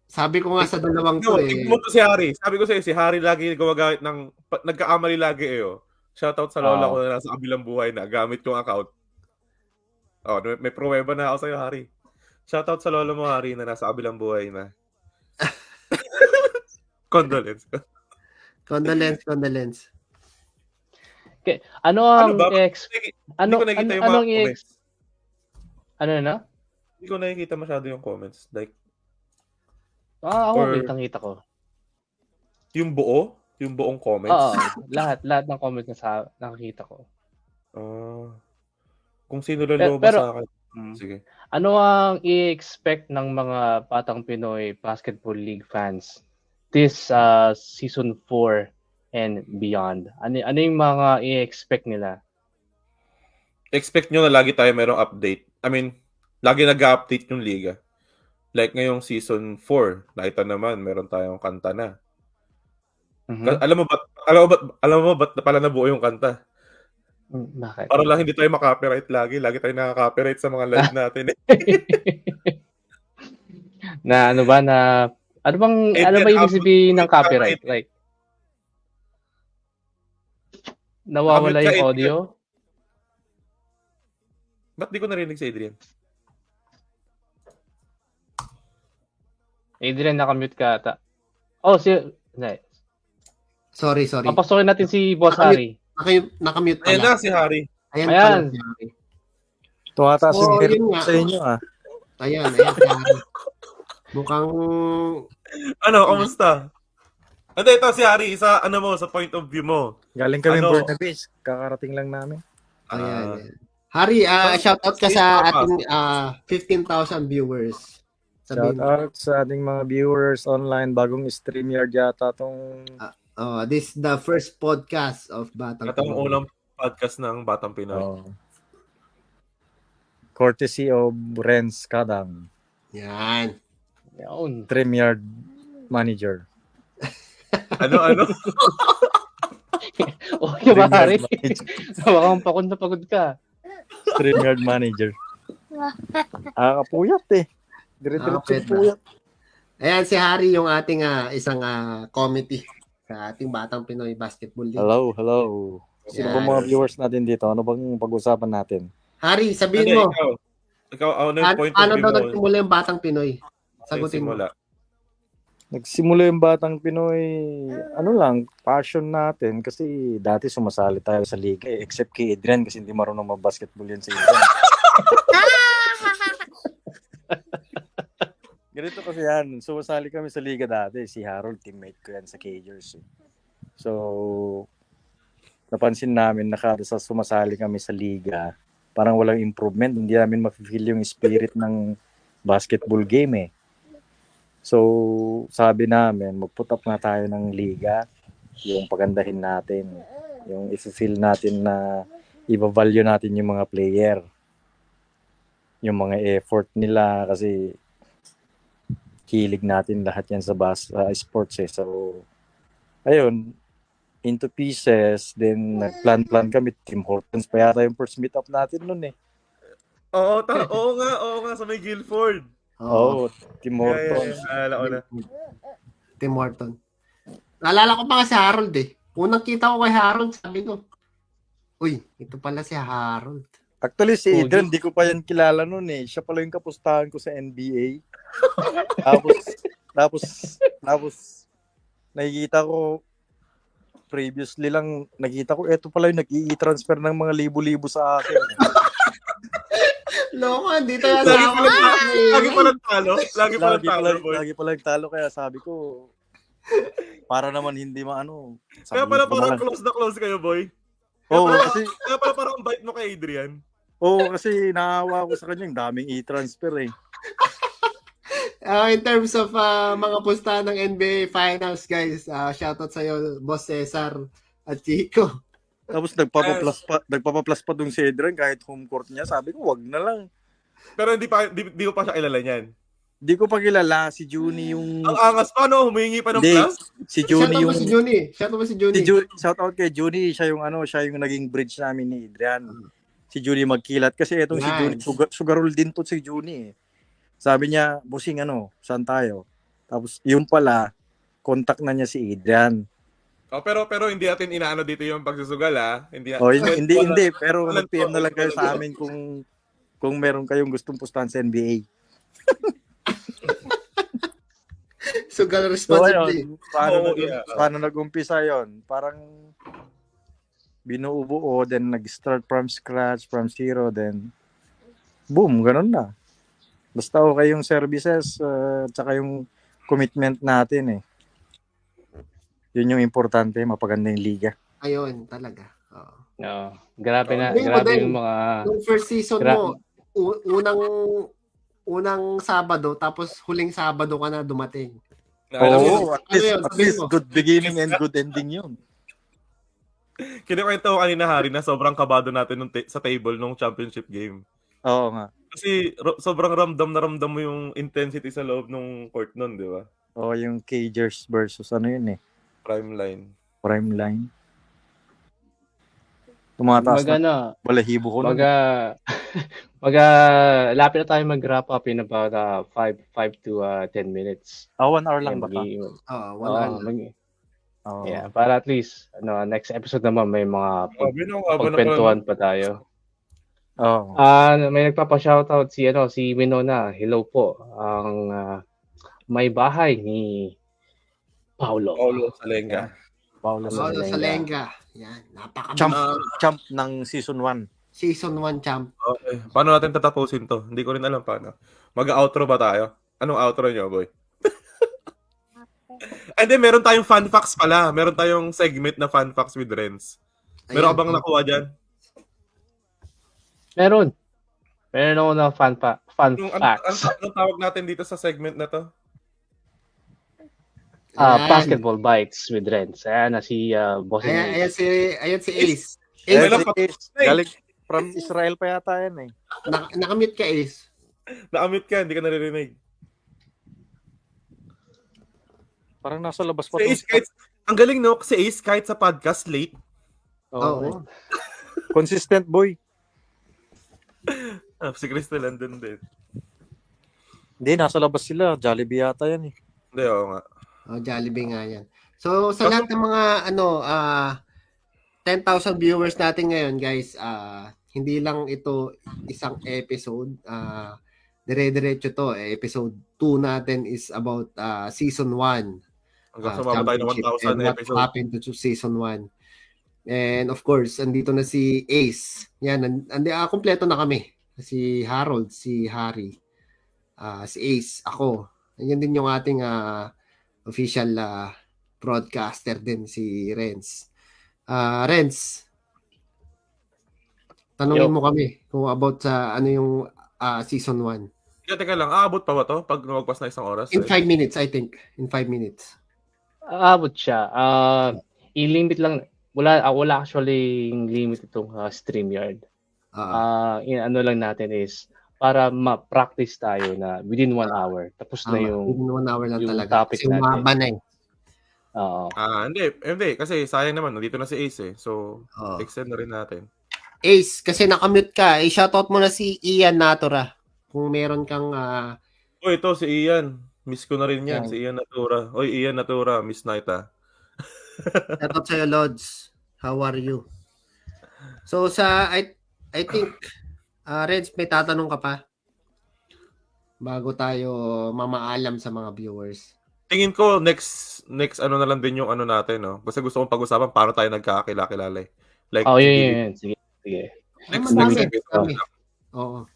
Sabi ko nga sa dalawang to tignan mo to si Harry. Sabi ko sa'yo, si Harry lagi gumagamit ng nagkaamali lagi Shoutout sa lola ko na nasa kabilang buhay na gamit yung account. May pruweba na ako sa'yo, Harry. Shoutout sa lola mo, Harry, na nasa kabilang buhay na. Condolence. Okay. Ano ang Hindi ko nakikita yung mga comments. Ano na? Hindi ko nakikita masyado yung comments. Like, ako kita ko. Yung buong comments? Oo, lahat ng comments na nakikita ko. Kung sino loloba sa akin. Sige. Ano ang i-expect ng mga Batang Pinoy Basketball League fans this season 4 and beyond? Ano yung mga i-expect nila? Expect nyo na lagi tayo mayroong update. I mean, lagi nag-update yung liga. Like ngayong season 4, nakita naman meron tayong kanta na. Mm-hmm. Alam mo ba't pala nabuo yung kanta? Bakit? Para lang hindi tayo makaka-copyright lagi. Lagi tayo nakaka-copyright sa mga live natin. Na ano bang ibig sabihin ng copyright? Like, nawawala yung audio? Ba't di ko narinig si Adrian? Adrian, nakamute ka ata. Sorry. Papasokin natin si Boss Harry. Nakamute pala. Ayan na si Harry. Ayan. Si Harry. Ito ata si Harry sa inyo Ayan si Harry. Mukhang... Kamusta? Ito si Harry, sa point of view mo. Galing kami Burnaby, kakarating lang namin. Ayan. Harry, shout out ka sa ating 15,000 viewers. Shout out sa ating mga viewers online, bagong StreamYard yata tong... this is the first podcast of Batang Pinoy. Ito ang unang podcast ng Batang Pinoy. Courtesy of Renz Kadang. Yan. StreamYard manager. Ano? Okay ba, Harry? Baka pagod na pagod ka. StreamYard manager. Kapuyat Diretso puyat. Ayan si Harry, yung ating isang committee sa ating Batang Pinoy Basketball League. Hello. Sino ba mga viewers natin dito? Ano bang pag-usapan natin? Harry, sabihin mo. Ikaw, ano yung point of view mo? Ano daw nagsimula yung Batang Pinoy? Sagutin mo. Nagsimula yung Batang Pinoy, passion natin kasi dati sumasali tayo sa liga except kay Adrian kasi hindi marunong mag-basketball yan sa Adrian. Ganito kasi yan, sumasali kami sa liga dati, si Harold, teammate ko yan sa Cagers. So, napansin namin na kada sa sumasali kami sa liga, parang walang improvement. Hindi namin ma-feel yung spirit ng basketball game eh. So, sabi namin, mag-put up na tayo ng liga, yung pagandahin natin, yung i-feel natin na i-value natin yung mga player, yung mga effort nila kasi hilig natin lahat yan sa sports eh. So, ayun, into pieces, then nag-plan kami, Tim Hortons pa yata yung first meet up natin nun eh. Oo nga, sa may Guilford. Oo, Tim Hortons. Alala ko na. Tim Horton. Naalala ko pa nga si Harold eh. Unang kita ko kay Harold, sabi ko, uy, ito pala si Harold. Actually, si Adrian, di ko pa yan kilala nun eh. Siya pala yung kapustahan ko sa NBA. tapos, nakikita ko, previously lang, nakita ko, eto pala yung nag-i-transfer ng mga libo-libo sa akin. Loko, hindi tayo Lagi palang talo. Lagi palang talo, kaya sabi ko, para naman hindi maano. Kaya pala parang close na close kayo, boy. Kaya pala parang bite mo kay Adrian. Oo, kasi naawa ko sa kanya, yung daming i-transfer eh. In terms of mga pustahan ng NBA Finals, guys, shoutout sa'yo, Boss Cesar at Chico. Tapos nagpapaplas pa dun si Adrian kahit home court niya. Sabi ko, wag na lang. Pero hindi ko pa siya kilala niyan. Di ko pa kilala. Si Juni yung... Ang angas pa, no? Humingi pa ng class? Si Juni yung... Shoutout si Juni. Shoutout kay Juni. Siya yung naging bridge namin ni Adrian. Si Juni magkilat. Kasi etong si Juni, sugarol din to si Juni eh. Sabi niya, busing saan tayo? Tapos yun pala, contact na niya si Adrian. Oh, pero hindi natin inaano dito yung pagsusugal Hindi. Pero mag-PM na lang kayo sa amin kung meron kayong gustong pustahan sa NBA. Sugal responsibly. Paano nag-umpisa yon? Parang binuubuo, then nag-start from scratch, from zero, then boom, ganun na. Basta okay yung services, tsaka yung commitment natin eh. Yun yung importante, mapaganda yung liga. Ayun, talaga. No, grabe yung mga... Yung first season mo, unang Sabado, tapos huling Sabado ka na dumating. At least good beginning and good ending yun. Kinikwento ko kanina, Harry, na sobrang kabado natin sa table nung championship game. Oo nga. Kasi sobrang ramdam mo yung intensity sa loob ng court nun, di ba? Oo, yung Cagers versus yun eh. Prime line. Tumataas na balahibo ko. Lapit na tayo mag-wrap up in about 5 to 10 minutes. 1 hour lang ba? 1 hour lang. Yeah, para at least next episode naman may mga pagkwentuhan pa tayo. May nagpapa-shoutout si Winona. Hello po. Ang may bahay ni Paulo Salenga. Paulo Salenga. Yan, champ ng season 1. Season 1 champ. Okay. Paano natin tatapusin to? Hindi ko rin alam paano. Mag-outro ba tayo? Anong outro nyo, boy? And then, meron tayong fun facts pala. Meron tayong segment na fun facts with Renz. Meron ka bang nakuha dyan? Meron ako na fun facts. Anong tawag natin dito sa segment na to? Basketball Bites with Renz. Ayan na si Boss. Ayan si Ace. Galing from Israel pa yata yan eh. Nakamute ka, Ace. Nakamute ka, hindi ka naririnig. Parang nasa labas pa. Ang galing no, kasi Ace kahit sa podcast late. Oo. Consistent boy. Si Crystal andun din. Hindi, nasa labas sila. Jollibee yata yan eh. Hindi, oo nga. Jollibee nga yan. So, sa lahat ng mga 10,000 viewers natin ngayon, guys, hindi lang ito isang episode. Dire-diretso to. Episode 2 natin is about season 1. Hanggang sumama tayo ng 1,000 episode. What happened to season 1. And of course, andito na si Ace. Yan, kompleto na kami. Si Harold, si Harry, si Ace, ako. Yan din yung ating official broadcaster din, si Renz. Renz, Tanungin mo kami kung about sa ano yung season 1. Teka lang, aabot pa ba to pag lumagpas na isang oras? In 5 minutes, I think. In 5 minutes. Aabot siya. I-limit lang. Wala actually limit itong StreamYard. Ano lang natin is para ma-practice tayo na within 1 hour. Tapos na yung within 1 hour lang yung talaga. topic Kasi umaba na eh. Oo. Hindi. Kasi sayang naman. Nandito na si Ace eh. So, extend na rin natin. Ace, kasi nakamute ka. Shoutout mo na si Ian Natura. Kung meron kang... ito si Ian. Miss ko na rin yan. Si Ian Natura. Ian Natura. Miss Naita. Shoutout sa'yo, Lods. How are you? So, I think, Reds, may tatanong ka pa? Bago tayo mamaalam sa mga viewers. Tingin ko, next ano na lang din yung ano natin, no? Kasi gusto kong pag-usapan paano tayo nagkakakilala eh. Like, yun. Sige. Next episode. Oo.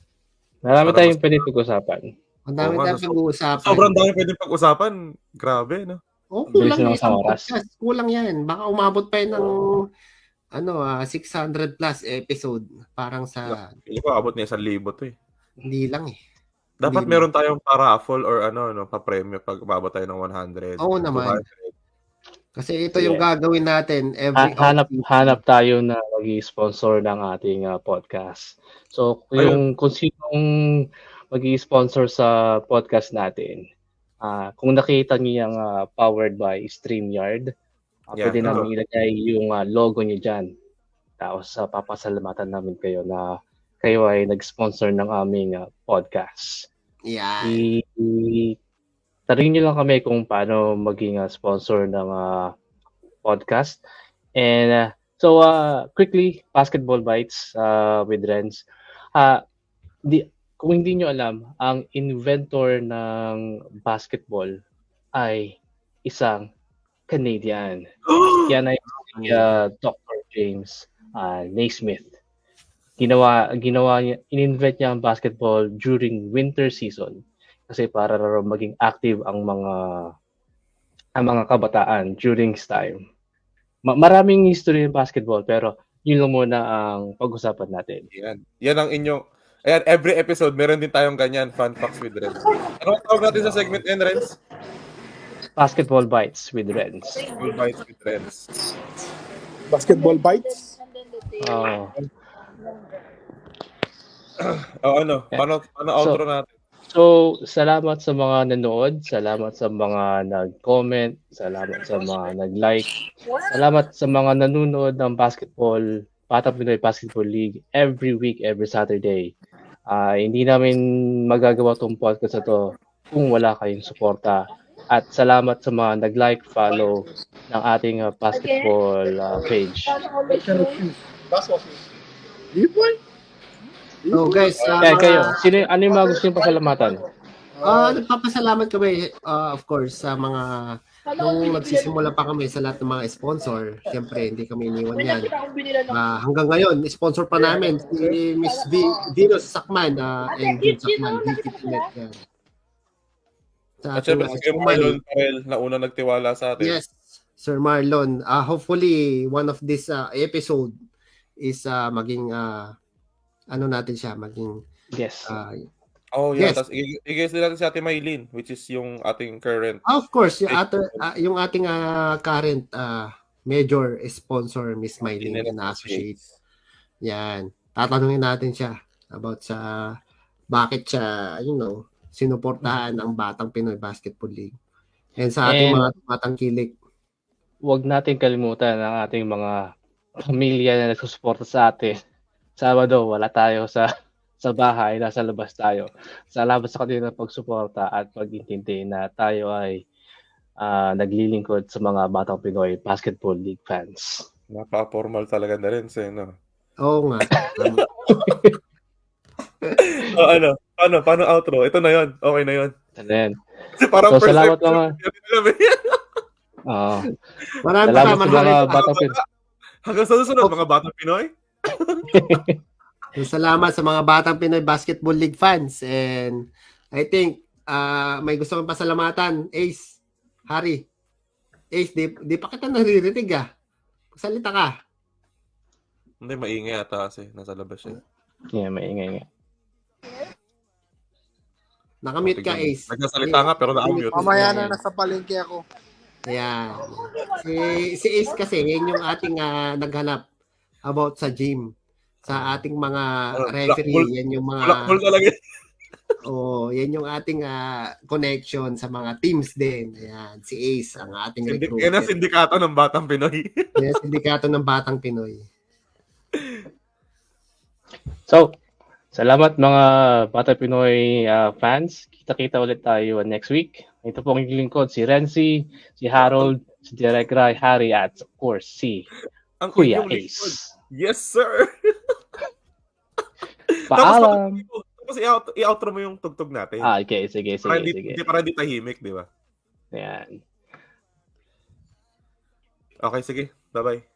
Marami tayong pwede pag-usapan. Ang dami tayong pag-uusapan. Sobrang dami pwede pag-usapan. Grabe, no? Kulang yan sa oras. Kulang yan. Baka umabot pa yun ng 600 plus episode. Parang sa... Hindi ko abot niya 1,000 to eh. Hindi lang eh. Dapat meron tayong pa-raffle or pa-premyo pag umabot tayo ng 100. Oo naman. 200. Kasi ito yung gagawin natin every hanap tayo na mag-i-sponsor ng ating podcast. So, kung sinong mag-i-sponsor sa podcast natin, kung nakita niyo yung powered by StreamYard, pwede namin ilagay yung logo niyo dyan. Tapos papasalamatan namin kayo na kayo ay nag-sponsor ng aming podcast. Yeah. Tanungin niyo lang kami kung paano maging sponsor ng podcast. And so, quickly, Basketball Bites with Renz. Kung hindi niyo alam, ang inventor ng basketball ay isang Canadian. Yan ay Dr. James Naismith. Ginawa niya, in-invent niya ang basketball during winter season kasi para maging active ang mga kabataan during this time. Maraming history ng basketball pero yun lang muna ang pag-usapan natin. Yan ang inyong every episode meron din tayong ganyan fun facts with Renz. Ano tawag natin sa segment yan, Renz? Basketball Bites with Renz. Basketball Bites with Renz. Basketball Bites? Paano outro natin? So, salamat sa mga nanood, salamat sa mga nag-comment, salamat sa mga nag-like, salamat sa mga nanonood ng Batang Pinoy Basketball League every week, every Saturday. Hindi namin magagawa tong podcast na to kung wala kayong suporta. At salamat sa mga nag-like, follow ng ating basketball page. So guys, kayo, ano yung mga gusto nyo pasalamatan? Nagpapasalamat kami, of course, sa mga nung nagsisimula pa kami sa lahat ng mga sponsor. Siyempre, hindi kami iniwan yan. Hanggang ngayon, sponsor pa namin si Miss Venus Sakman and June Sakman, DTPNet yan. At syempre, si Marlon Parel na una nagtiwala sa atin. Yes, Sir Marlon. Hopefully, one of this episode is maging natin siya, maging yes. Yes. Tapos i-guess din natin si Ate Maylin, which is yung ating current. Of course, yung ating current major sponsor, Miss Maylin na associate. Yan. Tatanungin natin siya about sa bakit siya, sinuportahan ang Batang Pinoy Basketball League. And sa ating mga batang kilik. Huwag natin kalimutan ang ating mga pamilya na nagsusuporta sa atin. Sabado, wala tayo sa bahay, nasa labas tayo. Salamat sa kanila ng pagsuporta at pag-intindi na tayo ay naglilingkod sa mga Batang Pinoy Basketball League fans. Napaka-formal talaga na rin sa Oo nga. Paano outro? Ito na yon. Okay na yon. Then, parang so, salamat mga Maraming salamat sa mga Batang Pinoy. Hanggang sa susunod, mga Batang Pinoy. Salamat sa mga Batang Pinoy Basketball League fans. And I think may gusto kong pasalamatan. Ace, Harry. Ace, di pa kita naririnig Salita ka. Hindi, maingay ata kasi. Nasa labas siya. Yeah, maingay nga. Nakamute ka, Ace. Nagsasalita nga pero na-mute. Mamaya na, nasa palengke ako. Ayan. Si Ace kasi, yan yung ating naghanap about sa gym. Sa ating mga referee, yan yung mga... Blackball talaga. yan yung ating connection sa mga teams din. Ayan, si Ace, ang ating recruiter. Yan ang sindikato ng Batang Pinoy. Yan, sindikato ng Batang Pinoy. So, salamat mga Batang Pinoy fans. Kita-kita ulit tayo next week. Ito po ang inyong lingkod, si Renzi, si Harold, si Direk Rai, Harry, at of course, si Ang Kuya inyong lingkod. Ace. Yes, sir! Paalam! Tapos i-outro mo yung tugtog natin. Okay, sige. Para hindi tahimik, di ba? Ayan. Okay, sige. Bye-bye.